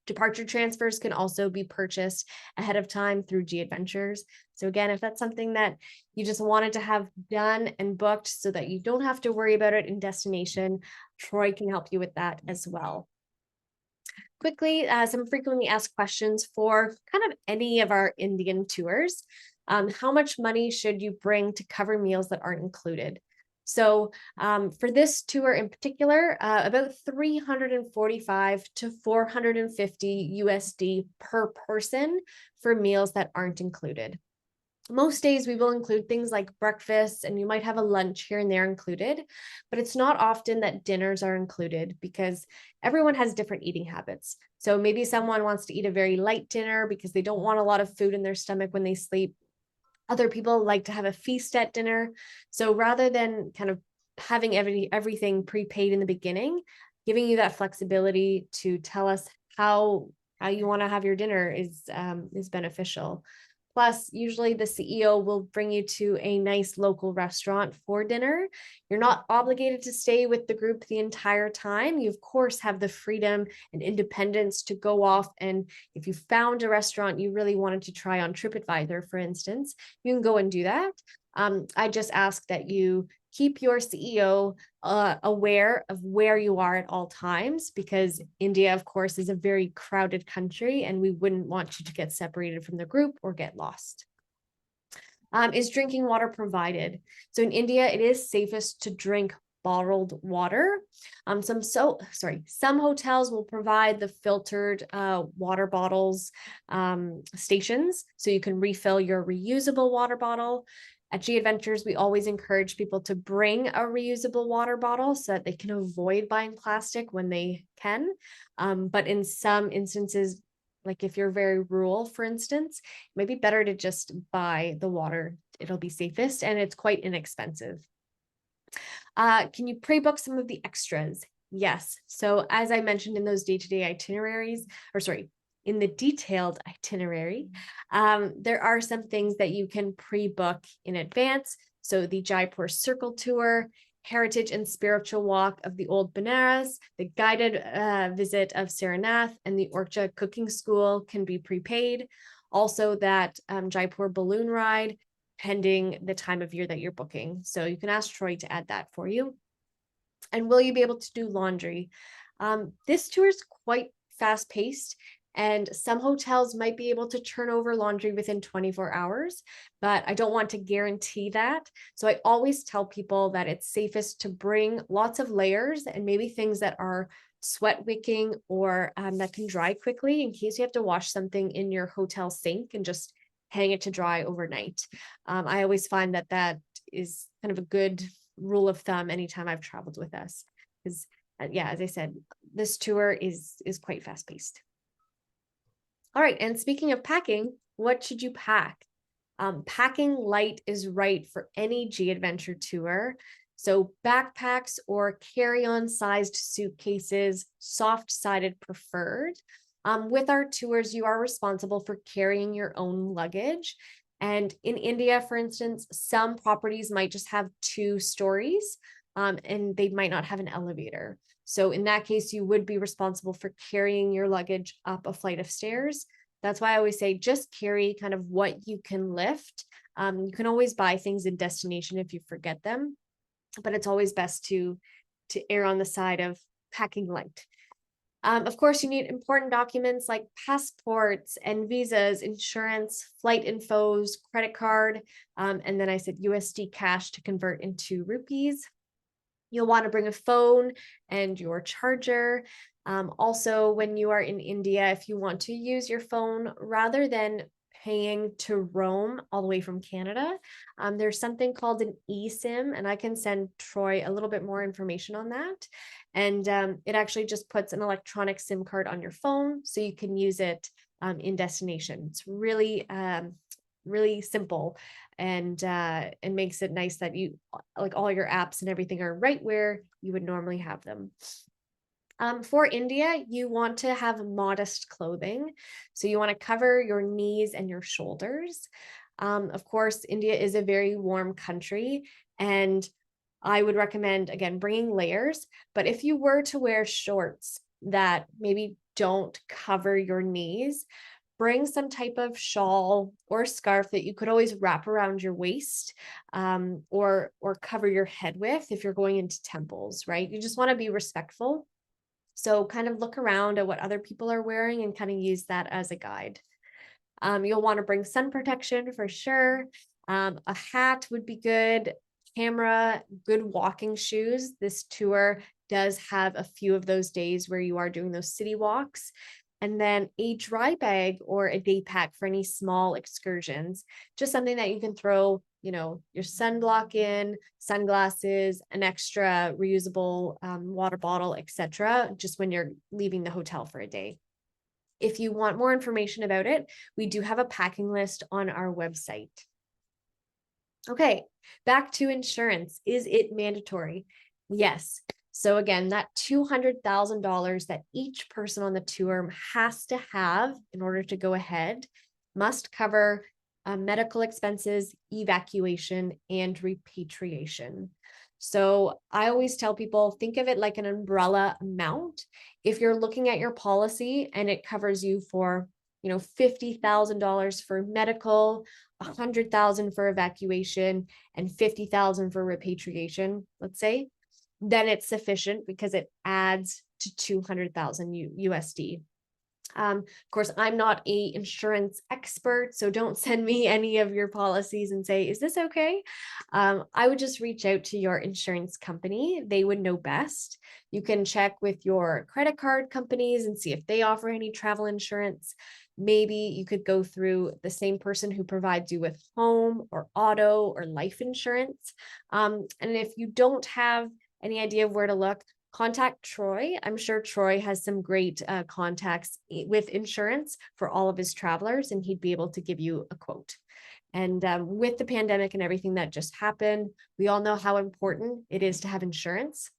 Departure transfers can also be purchased ahead of time through G Adventures. So again, if that's something that you just wanted to have done and booked so that you don't have to worry about it in destination, Troy can help you with that as well. Quickly, some frequently asked questions for kind of any of our Indian tours. How much money should you bring to cover meals that aren't included? So for this tour in particular, about 345 to 450 USD per person for meals that aren't included. Most days we will include things like breakfast, and you might have a lunch here and there included, but it's not often that dinners are included because everyone has different eating habits. So maybe someone wants to eat a very light dinner because they don't want a lot of food in their stomach when they sleep. Other people like to have a feast at dinner. So rather than kind of having everything prepaid in the beginning, giving you that flexibility to tell us how you want to have your dinner is beneficial. Plus, usually the CEO will bring you to a nice local restaurant for dinner. You're not obligated to stay with the group the entire time. You, of course, have the freedom and independence to go off. And if you found a restaurant you really wanted to try on TripAdvisor, for instance, you can go and do that. I just ask that you keep your CEO aware of where you are at all times, because India, of course, is a very crowded country and we wouldn't want you to get separated from the group or get lost. Is drinking water provided? So in India, it is safest to drink bottled water. Some hotels will provide the filtered water bottles stations, so you can refill your reusable water bottle. At G Adventures, we always encourage people to bring a reusable water bottle so that they can avoid buying plastic when they can. But in some instances, like if you're very rural, for instance, it might be better to just buy the water. It'll be safest and it's quite inexpensive. Can you pre-book some of the extras? Yes. So as I mentioned in those day-to-day itineraries, in the detailed itinerary, there are some things that you can pre-book in advance. So the Jaipur Circle Tour, Heritage and Spiritual Walk of the Old Benares, the guided visit of Saranath, and the Orcha Cooking School can be prepaid. Also that Jaipur balloon ride, pending the time of year that you're booking. So you can ask Troy to add that for you. And will you be able to do laundry? This tour is quite fast-paced, and some hotels might be able to turn over laundry within 24 hours, but I don't want to guarantee that. So I always tell people that it's safest to bring lots of layers and maybe things that are sweat wicking or that can dry quickly in case you have to wash something in your hotel sink and just hang it to dry overnight. I always find that that is kind of a good rule of thumb anytime I've traveled with us, because as I said, this tour is quite fast-paced. All right, and speaking of packing, what should you pack? Packing light is right for any G Adventure tour. So backpacks or carry-on sized suitcases, soft-sided preferred. With our tours, you are responsible for carrying your own luggage. And in India, for instance, some properties might just have 2 stories, and they might not have an elevator. So in that case, you would be responsible for carrying your luggage up a flight of stairs. That's why I always say just carry kind of what you can lift. You can always buy things in destination if you forget them, but it's always best to err on the side of packing light. Of course, you need important documents like passports and visas, insurance, flight infos, credit card, and then I said USD cash to convert into rupees. You'll want to bring a phone and your charger. Also, when you are in India, if you want to use your phone rather than paying to roam all the way from Canada, there's something called an eSIM, and I can send Troy a little bit more information on that. And it actually just puts an electronic SIM card on your phone so you can use it in destination. It's really really simple, and it makes it nice that you like all your apps and everything are right where you would normally have them. For India, you want to have modest clothing. So you want to cover your knees and your shoulders. Of course, India is a very warm country, and I would recommend, again, bringing layers. But if you were to wear shorts that maybe don't cover your knees, bring some type of shawl or scarf that you could always wrap around your waist, or cover your head with if you're going into temples, right? You just want to be respectful. So kind of look around at what other people are wearing and kind of use that as a guide. You'll want to bring sun protection for sure. A hat would be good. Camera, good walking shoes. This tour does have a few of those days where you are doing those city walks. And then a dry bag or a day pack for any small excursions, just something that you can throw, your sunblock in, sunglasses, an extra reusable water bottle, etc., just when you're leaving the hotel for a day. If you want more information about it, we do have a packing list on our website. Okay, back to insurance. Is it mandatory? Yes. So again, that $200,000 that each person on the tour has to have in order to go ahead must cover medical expenses, evacuation, and repatriation. So I always tell people, think of it like an umbrella amount. If you're looking at your policy and it covers you for, $50,000 for medical, $100,000 for evacuation, and $50,000 for repatriation, let's say, then it's sufficient because it adds to 200,000 USD. Of course, I'm not an insurance expert, so don't send me any of your policies and say, is this okay? I would just reach out to your insurance company. They would know best. You can check with your credit card companies and see if they offer any travel insurance. Maybe you could go through the same person who provides you with home or auto or life insurance. And if you don't have any idea of where to look, contact Troy. I'm sure Troy has some great contacts with insurance for all of his travelers, and he'd be able to give you a quote. And with the pandemic and everything that just happened, we all know how important it is to have insurance.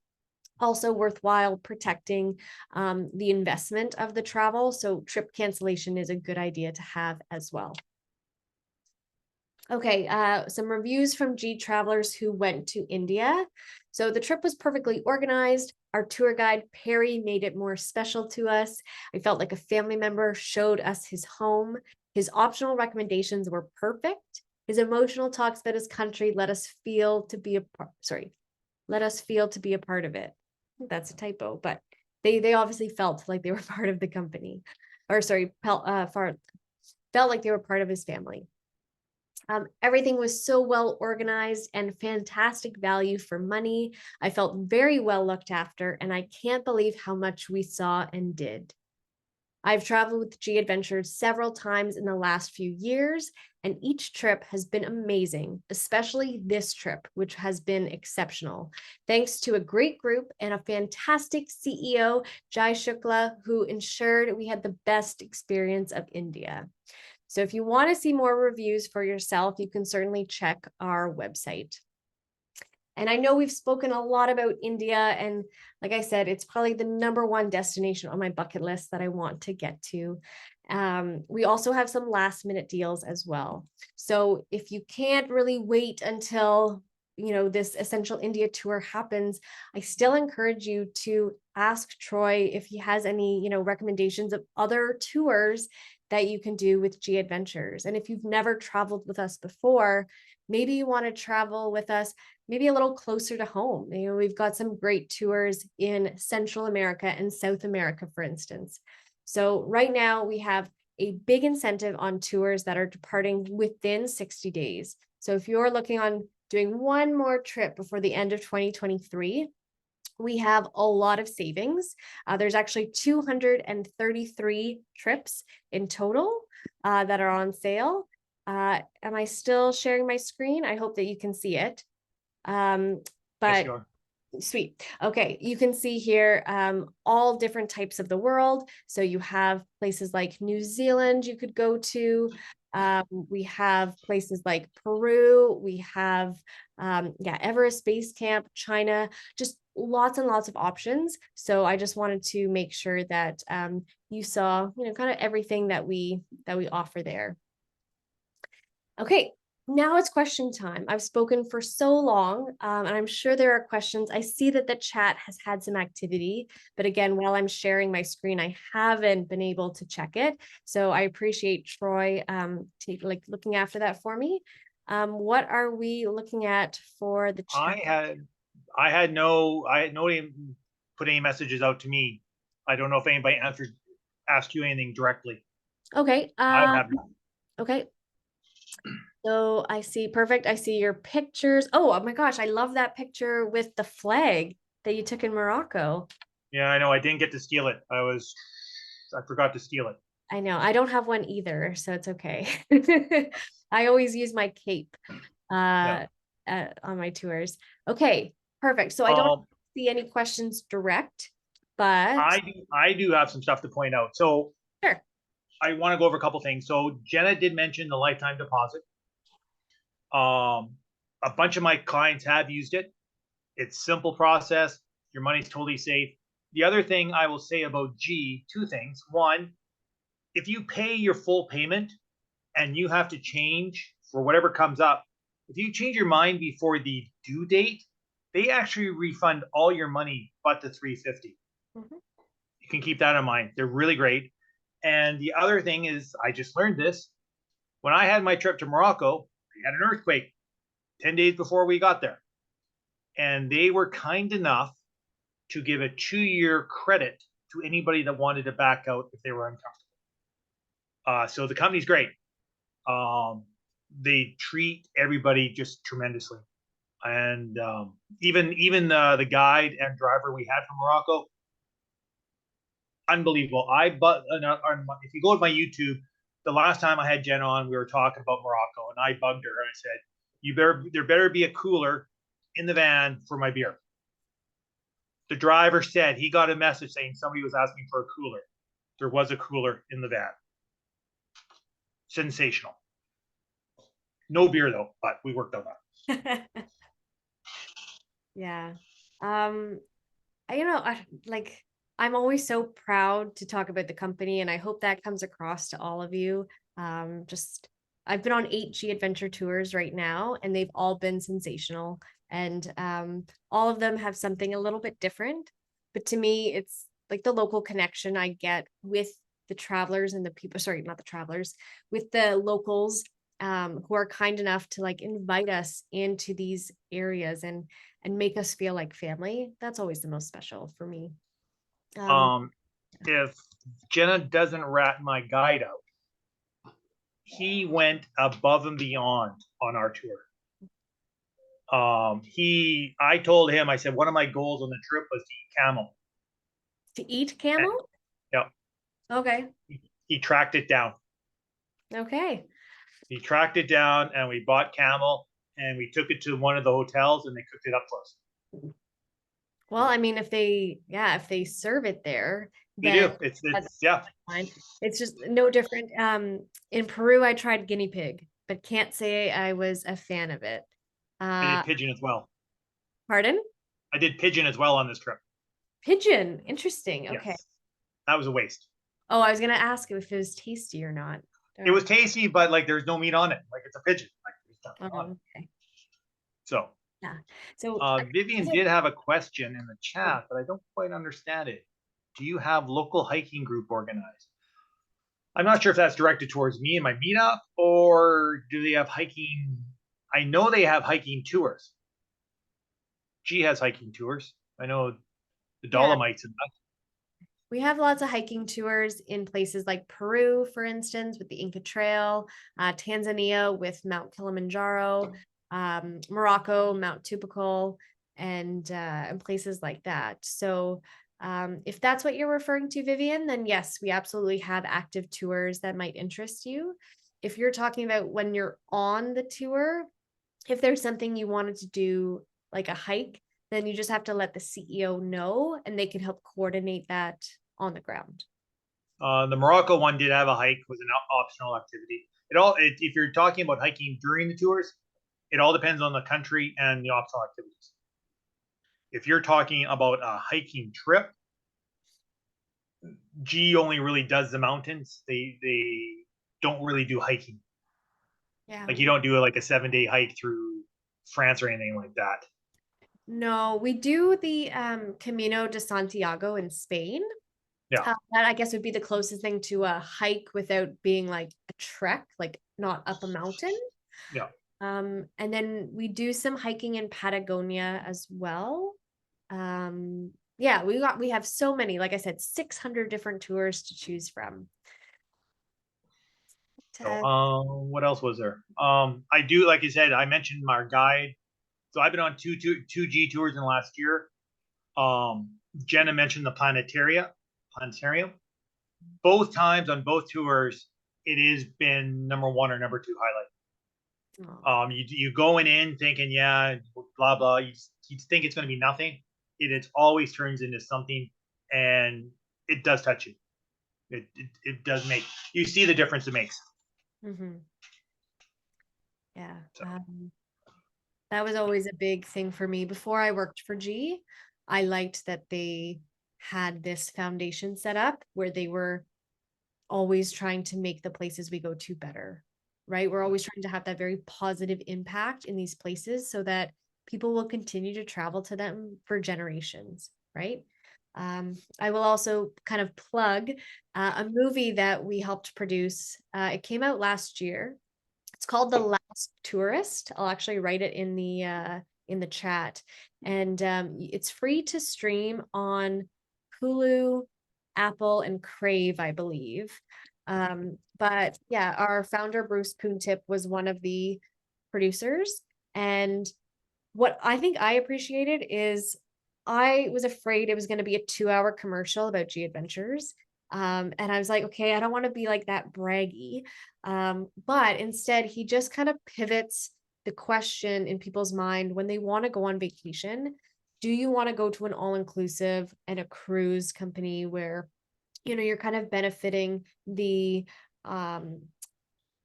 Also worthwhile protecting the investment of the travel. So trip cancellation is a good idea to have as well. Okay, some reviews from G travelers who went to India. So the trip was perfectly organized. Our tour guide, Perry, made it more special to us. I felt like a family member showed us his home. His optional recommendations were perfect. His emotional talks about his country let us feel to be a part of it. I think that's a typo, but they obviously felt like they were part of the company. Felt like they were part of his family. Everything was so well organized and fantastic value for money. I felt very well looked after, and I can't believe how much we saw and did. I've traveled with G Adventures several times in the last few years, and each trip has been amazing, especially this trip, which has been exceptional. Thanks to a great group and a fantastic CEO, Jai Shukla, who ensured we had the best experience of India. So if you want to see more reviews for yourself, you can certainly check our website. And I know we've spoken a lot about India, and like I said, it's probably the #1 destination on my bucket list that I want to get to. We also have some last minute deals as well. So if you can't really wait until this Essential India tour happens, I still encourage you to ask Troy if he has any recommendations of other tours that you can do with G Adventures. And if you've never traveled with us before, maybe you want to travel with us maybe a little closer to home. We've got some great tours in Central America and South America, for instance. So right now we have a big incentive on tours that are departing within 60 days. So if you're looking on doing one more trip before the end of 2023, we have a lot of savings. There's actually 233 trips in total that are on sale. Am I still sharing my screen? I hope that you can see it. Yes, But you are. sweet. Okay, you can see here all different types of the world. So you have places like New Zealand you could go to. We have places like Peru. We have Everest Base Camp, China, just lots and lots of options. So I just wanted to make sure that you saw kind of everything that we offer there. Okay, now it's question time. I've spoken for so long, and I'm sure there are questions. I see that the chat has had some activity, but again, while I'm sharing my screen, I haven't been able to check it. So I appreciate Troy looking after that for me. What are we looking at for the chat? I had nobody put any messages out to me. I don't know if anybody asked you anything directly. Okay. I have not. Okay. So I see, perfect. I see your pictures. Oh my gosh, I love that picture with the flag that you took in Morocco. Yeah, I know. I didn't get to steal it. I forgot to steal it. I know. I don't have one either, so it's okay. I always use my cape on my tours. Okay, perfect. So I don't see any questions direct, but I do have some stuff to point out. So sure. I want to go over a couple things. So Jenna did mention the lifetime deposit. A bunch of my clients have used it. It's simple process. Your money's totally safe. The other thing I will say about G, two things. One, if you pay your full payment and you have to change for whatever comes up, if you change your mind before the due date, they actually refund all your money but the $350. Mm-hmm. You can keep that in mind. They're really great. And the other thing is, I just learned this. When I had my trip to Morocco, we had an earthquake 10 days before we got there. And they were kind enough to give a 2-year credit to anybody that wanted to back out if they were uncomfortable. So the company's great. They treat everybody just tremendously. And even the guide and driver we had from Morocco, unbelievable. If you go to my YouTube, the last time I had Jen on, we were talking about Morocco, and I bugged her and I said, there better be a cooler in the van for my beer. The driver said he got a message saying somebody was asking for a cooler. There was a cooler in the van. Sensational. No beer though, but we worked on that. Yeah. I'm always so proud to talk about the company, and I hope that comes across to all of you. I've been on 8 G Adventure tours right now, and they've all been sensational. And all of them have something a little bit different. But to me, it's like the local connection I get with the travelers and the people, sorry, not the travelers, with the locals who are kind enough to invite us into these areas and make us feel like family. That's always the most special for me. If Jenna doesn't rat my guide out, he went above and beyond on our tour. I told him, I said, one of my goals on the trip was to eat camel. To eat camel? Yeah. Okay. He tracked it down. Okay. He tracked it down, and we bought camel, and we took it to one of the hotels, and they cooked it up for us. Well, I mean, if they serve it there, they then do. It's yeah. Fine. It's just no different. In Peru, I tried guinea pig, but can't say I was a fan of it. I did pigeon as well. Pardon? I did pigeon as well on this trip. Pigeon. Interesting. Okay. Yes. That was a waste. Oh, I was gonna ask if it was tasty or not. It was tasty, but like there's no meat on it. Like it's a pigeon. Like there's nothing on it. Okay. So Yeah. So Vivian did have a question in the chat, but I don't quite understand it. Do you have local hiking group organized? I'm not sure if that's directed towards me and my meetup, or do they have hiking? I know they have hiking tours. G has hiking tours. I know the Dolomites and that. we have lots of hiking tours in places like Peru, for instance, with the Inca Trail, Tanzania with Mount Kilimanjaro, Morocco, Mount Tupacol, and places like that. So if that's what you're referring to, Vivian, then yes, we absolutely have active tours that might interest you. If you're talking about when you're on the tour, if there's something you wanted to do, like a hike, then you just have to let the CEO know and they can help coordinate that on the ground. The Morocco one did have a hike, was an optional activity. If you're talking about hiking during the tours, it all depends on the country and the optional activities. If you're talking about a hiking trip, G only really does the mountains. They don't really do hiking. Yeah. Like you don't do like a 7-day hike through France or anything like that. No, we do the Camino de Santiago in Spain. Yeah. That I guess would be the closest thing to a hike without being like a trek, like not up a mountain. Yeah. And then we do some hiking in Patagonia as well. Yeah, we have so many, like I said, 600 different tours to choose from. So, what else was there? I do, like I said, I mentioned my guide. So I've been on two G tours in the last year. Jenna mentioned the planetarium. Both times on both tours, it has been number 1 or number 2 highlight. You going in thinking, yeah, blah blah. You think it's going to be nothing. It always turns into something, and it does touch you. It does make you see the difference it makes. Mm-hmm. Yeah. So. That was always a big thing for me. Before I worked for G, I liked that they had this foundation set up where they were always trying to make the places we go to better, right? We're always trying to have that very positive impact in these places so that people will continue to travel to them for generations, right? I will also kind of plug a movie that we helped produce. It came out last year. It's called The Last Tourist. I'll actually write it in the chat. And it's free to stream on Hulu, Apple, and Crave, I believe. But yeah, our founder, Bruce Poontip, was one of the producers. And what I think I appreciated is I was afraid it was going to be a 2-hour commercial about G Adventures. And I was like, okay, I don't want to be like that braggy. But instead, he just kind of pivots the question in people's mind when they want to go on vacation. Do you want to go to an all-inclusive and a cruise company where, you're kind of benefiting the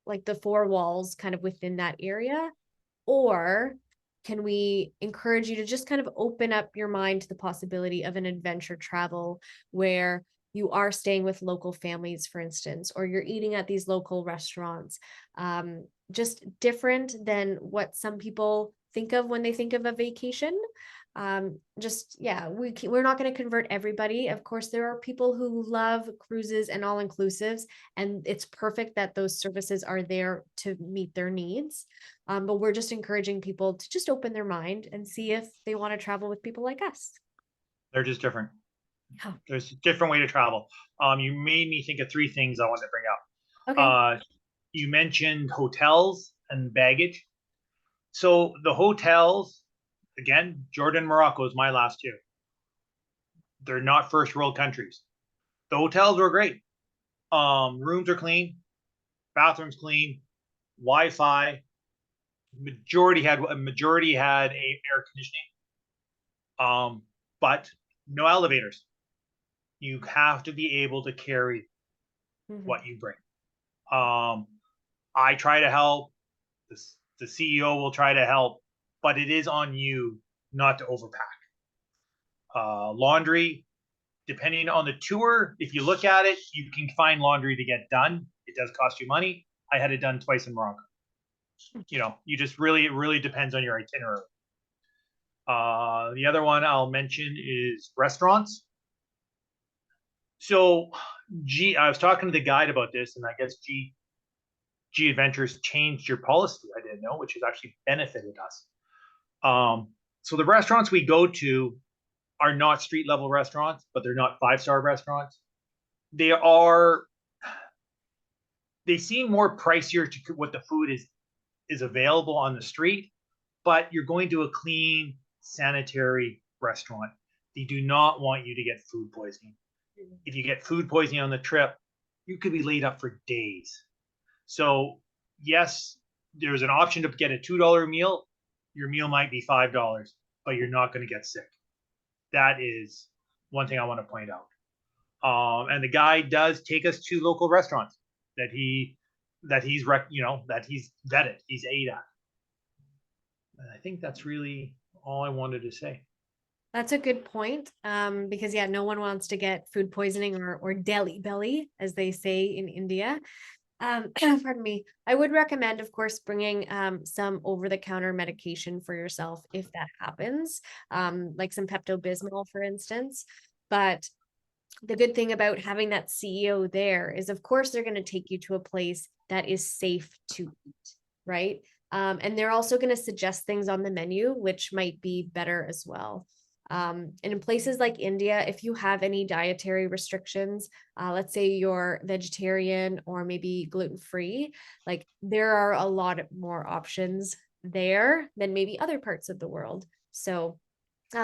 like the 4 walls kind of within that area? Or can we encourage you to just kind of open up your mind to the possibility of an adventure travel where you are staying with local families, for instance, or you're eating at these local restaurants, just different than what some people think of when they think of a vacation. We're not going to convert everybody. Of course, there are people who love cruises and all inclusives, and it's perfect that those services are there to meet their needs. But we're just encouraging people to just open their mind and see if they want to travel with people like us. They're just different. Yeah. There's a different way to travel. You made me think of 3 things I wanted to bring up. Okay. You mentioned hotels and baggage. So the hotels, again, Jordan, Morocco is my last 2. They're not first world countries. The hotels were great. Rooms are clean, bathrooms clean, Wi-Fi. Majority had air conditioning. But no elevators. You have to be able to carry what you bring. I try to help. The CEO will try to help, but it is on you not to overpack. Laundry, depending on the tour, if you look at it, you can find laundry to get done. It does cost you money. I had it done twice in Morocco. You know, you just really, it really depends on your itinerary. The other one I'll mention is restaurants. So I was talking to the guide about this, and I guess G Adventures changed your policy. I didn't know, which has actually benefited us. So the restaurants we go to are not street level restaurants, but they're not 5-star restaurants. They seem more pricier to what the food is available on the street, but you're going to a clean, sanitary restaurant. They do not want you to get food poisoning. If you get food poisoning on the trip, you could be laid up for days. So yes, there's an option to get a $2 meal. Your meal might be $5, but you're not going to get sick. That is one thing I want to point out. And the guide does take us to local restaurants that he's vetted, he's ate at. And I think that's really all I wanted to say. That's a good point. Because yeah, no one wants to get food poisoning or deli belly, as they say in India. Pardon me. I would recommend, of course, bringing some over-the-counter medication for yourself if that happens, like some Pepto-Bismol, for instance. But the good thing about having that CEO there is, of course, they're going to take you to a place that is safe to eat, right? And they're also going to suggest things on the menu, which might be better as well. And in places like India, if you have any dietary restrictions, let's say you're vegetarian or maybe gluten-free, like there are a lot more options there than maybe other parts of the world. So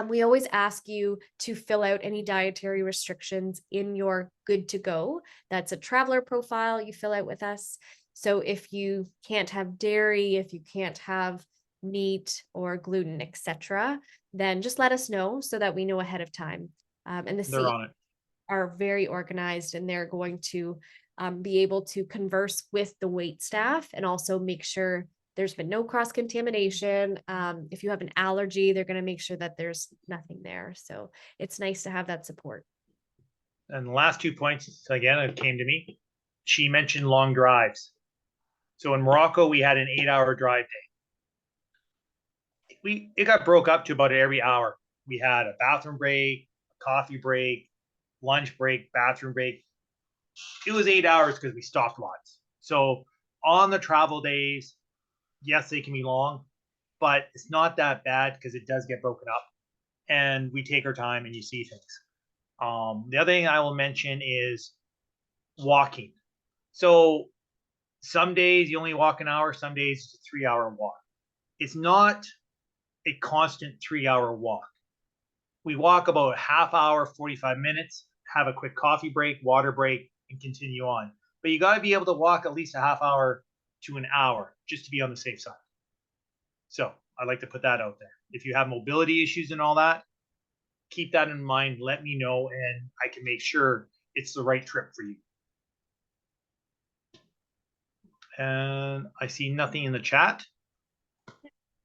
we always ask you to fill out any dietary restrictions in your good to go. That's a traveler profile you fill out with us. So if you can't have dairy, if you can't have meat or gluten, etc., then just let us know so that we know ahead of time. And the They're on it. are very organized, and they're going to be able to converse with the wait staff and also make sure there's been no cross-contamination. If you have an allergy, they're going to make sure that there's nothing there. So it's nice to have that support. And the last 2 points, again, it came to me. She mentioned long drives. So in Morocco, we had an 8-hour drive day. It got broke up to about every hour. We had a bathroom break, a coffee break, lunch break, bathroom break. It was 8 hours because we stopped lots. So on the travel days, yes, they can be long, but it's not that bad because it does get broken up, and we take our time and you see things. The other thing I will mention is walking. So some days you only walk an hour, some days it's a 3-hour walk. It's not a constant 3-hour walk. We walk about a half hour, 45 minutes, have a quick coffee break, water break, and continue on. But you got to be able to walk at least a half hour to an hour just to be on the safe side. So I'd like to put that out there. If you have mobility issues and all that, keep that in mind. Let me know, and I can make sure it's the right trip for you. And I see nothing in the chat.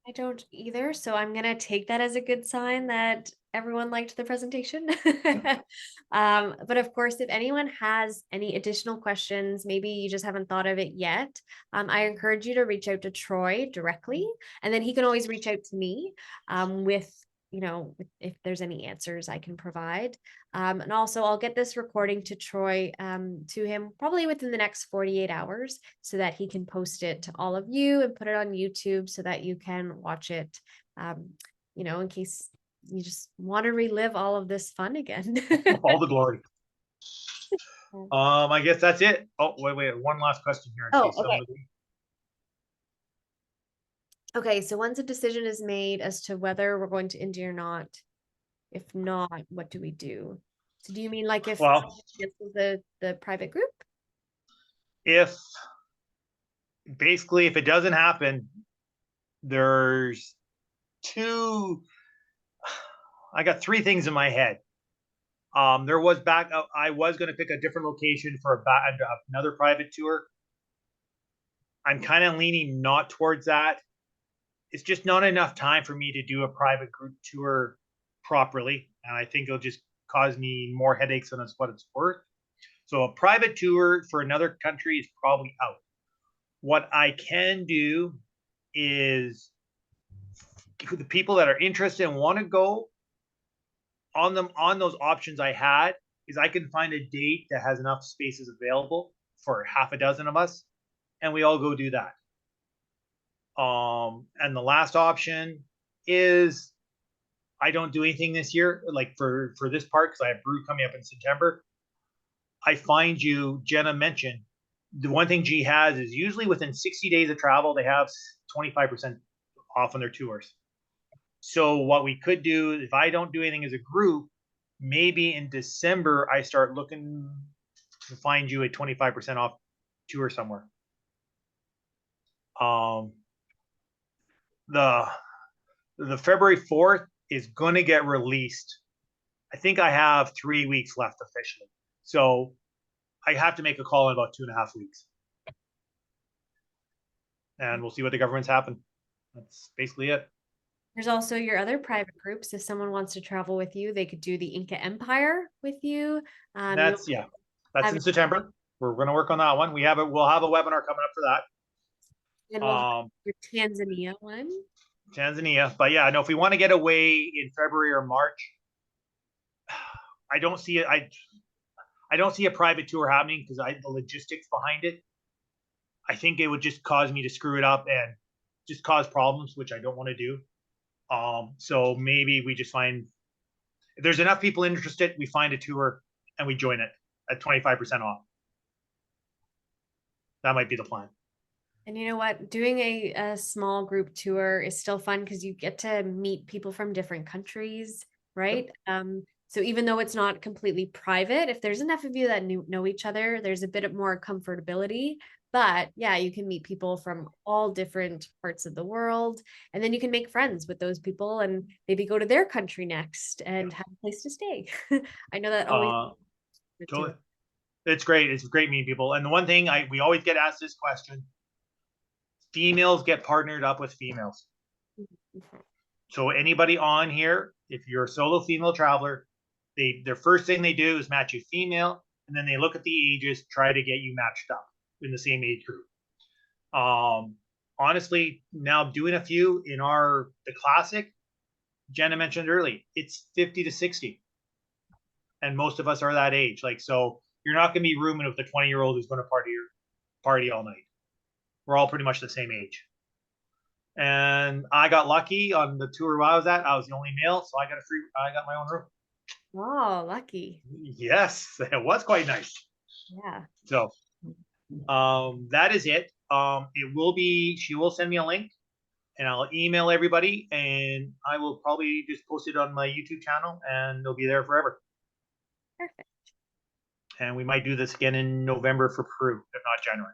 I don't either. So I'm going to take that as a good sign that everyone liked the presentation. But of course, if anyone has any additional questions, maybe you just haven't thought of it yet, I encourage you to reach out to Troy directly, and then he can always reach out to me with, if there's any answers I can provide. And also I'll get this recording to Troy, to him probably within the next 48 hours so that he can post it to all of you and put it on YouTube so that you can watch it, in case you just want to relive all of this fun again. All the glory. I guess that's it. Oh, wait. One last question here. Okay. Okay, so once a decision is made as to whether we're going to India or not, if not, what do we do? So do you mean like if this is the private group? If it doesn't happen, I got 3 things in my head. I was going to pick a different location for another private tour. I'm kind of leaning not towards that. It's just not enough time for me to do a private group tour properly. And I think it'll just cause me more headaches than it's what it's worth. So a private tour for another country is probably out. What I can do is the people that are interested and want to go on those options I had is I can find a date that has enough spaces available for half a dozen of us, and we all go do that. And the last option is I don't do anything this year, like for this part, because I have Brew coming up in September. I find you, Jenna mentioned, the one thing G has is usually within 60 days of travel, they have 25% off on their tours. So what we could do, if I don't do anything as a group, maybe in December, I start looking to find you a 25% off tour somewhere. The February 4th is going to get released. I think I have 3 weeks left officially. So I have to make a call in about 2.5 weeks. And we'll see what the government's happen. That's basically it. There's also your other private groups. If someone wants to travel with you, they could do the Inca Empire with you. That's have- in September. We're going to work on that one. We'll have a webinar coming up for that. And we'll have your Tanzania one. Tanzania. But yeah, no, if we want to get away in February or March, I don't see it. I don't see a private tour happening because the logistics behind it. I think it would just cause me to screw it up and just cause problems, which I don't want to do. So maybe we just find if there's enough people interested, we find a tour and we join it at 25% off. That might be the plan. And you know what? Doing a small group tour is still fun because you get to meet people from different countries, right? So even though it's not completely private, if there's enough of you that know each other, there's a bit more comfortability. But yeah, you can meet people from all different parts of the world, and then you can make friends with those people and maybe go to their country next and have a place to stay. I know that always. Totally. It's great. It's great meeting people. And the one thing we always get asked this question: females get partnered up with females. So anybody on here, if you're a solo female traveler, their first thing they do is match you female, and then they look at the ages, try to get you matched up in the same age group. Honestly, now doing a few in the classic, Jenna mentioned early, it's 50 to 60. And most of us are that age. Like, so you're not going to be rooming with the 20-year-old who's going to party all night. We're all pretty much the same age. And I got lucky on the tour I was at. I was the only male, so I got my own room. Oh, lucky. Yes, it was quite nice. Yeah. So that is it. She will send me a link and I'll email everybody, and I will probably just post it on my YouTube channel and it'll be there forever. Perfect. And we might do this again in November for Peru, if not January.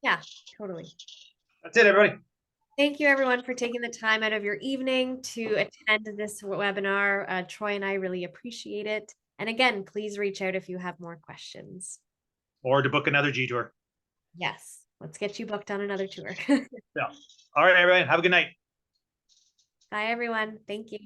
Yeah, totally. That's it, everybody. Thank you, everyone, for taking the time out of your evening to attend this webinar. Troy and I really appreciate it. And again, please reach out if you have more questions. Or to book another G tour. Yes, let's get you booked on another tour. Yeah. All right, everyone. Have a good night. Bye, everyone. Thank you.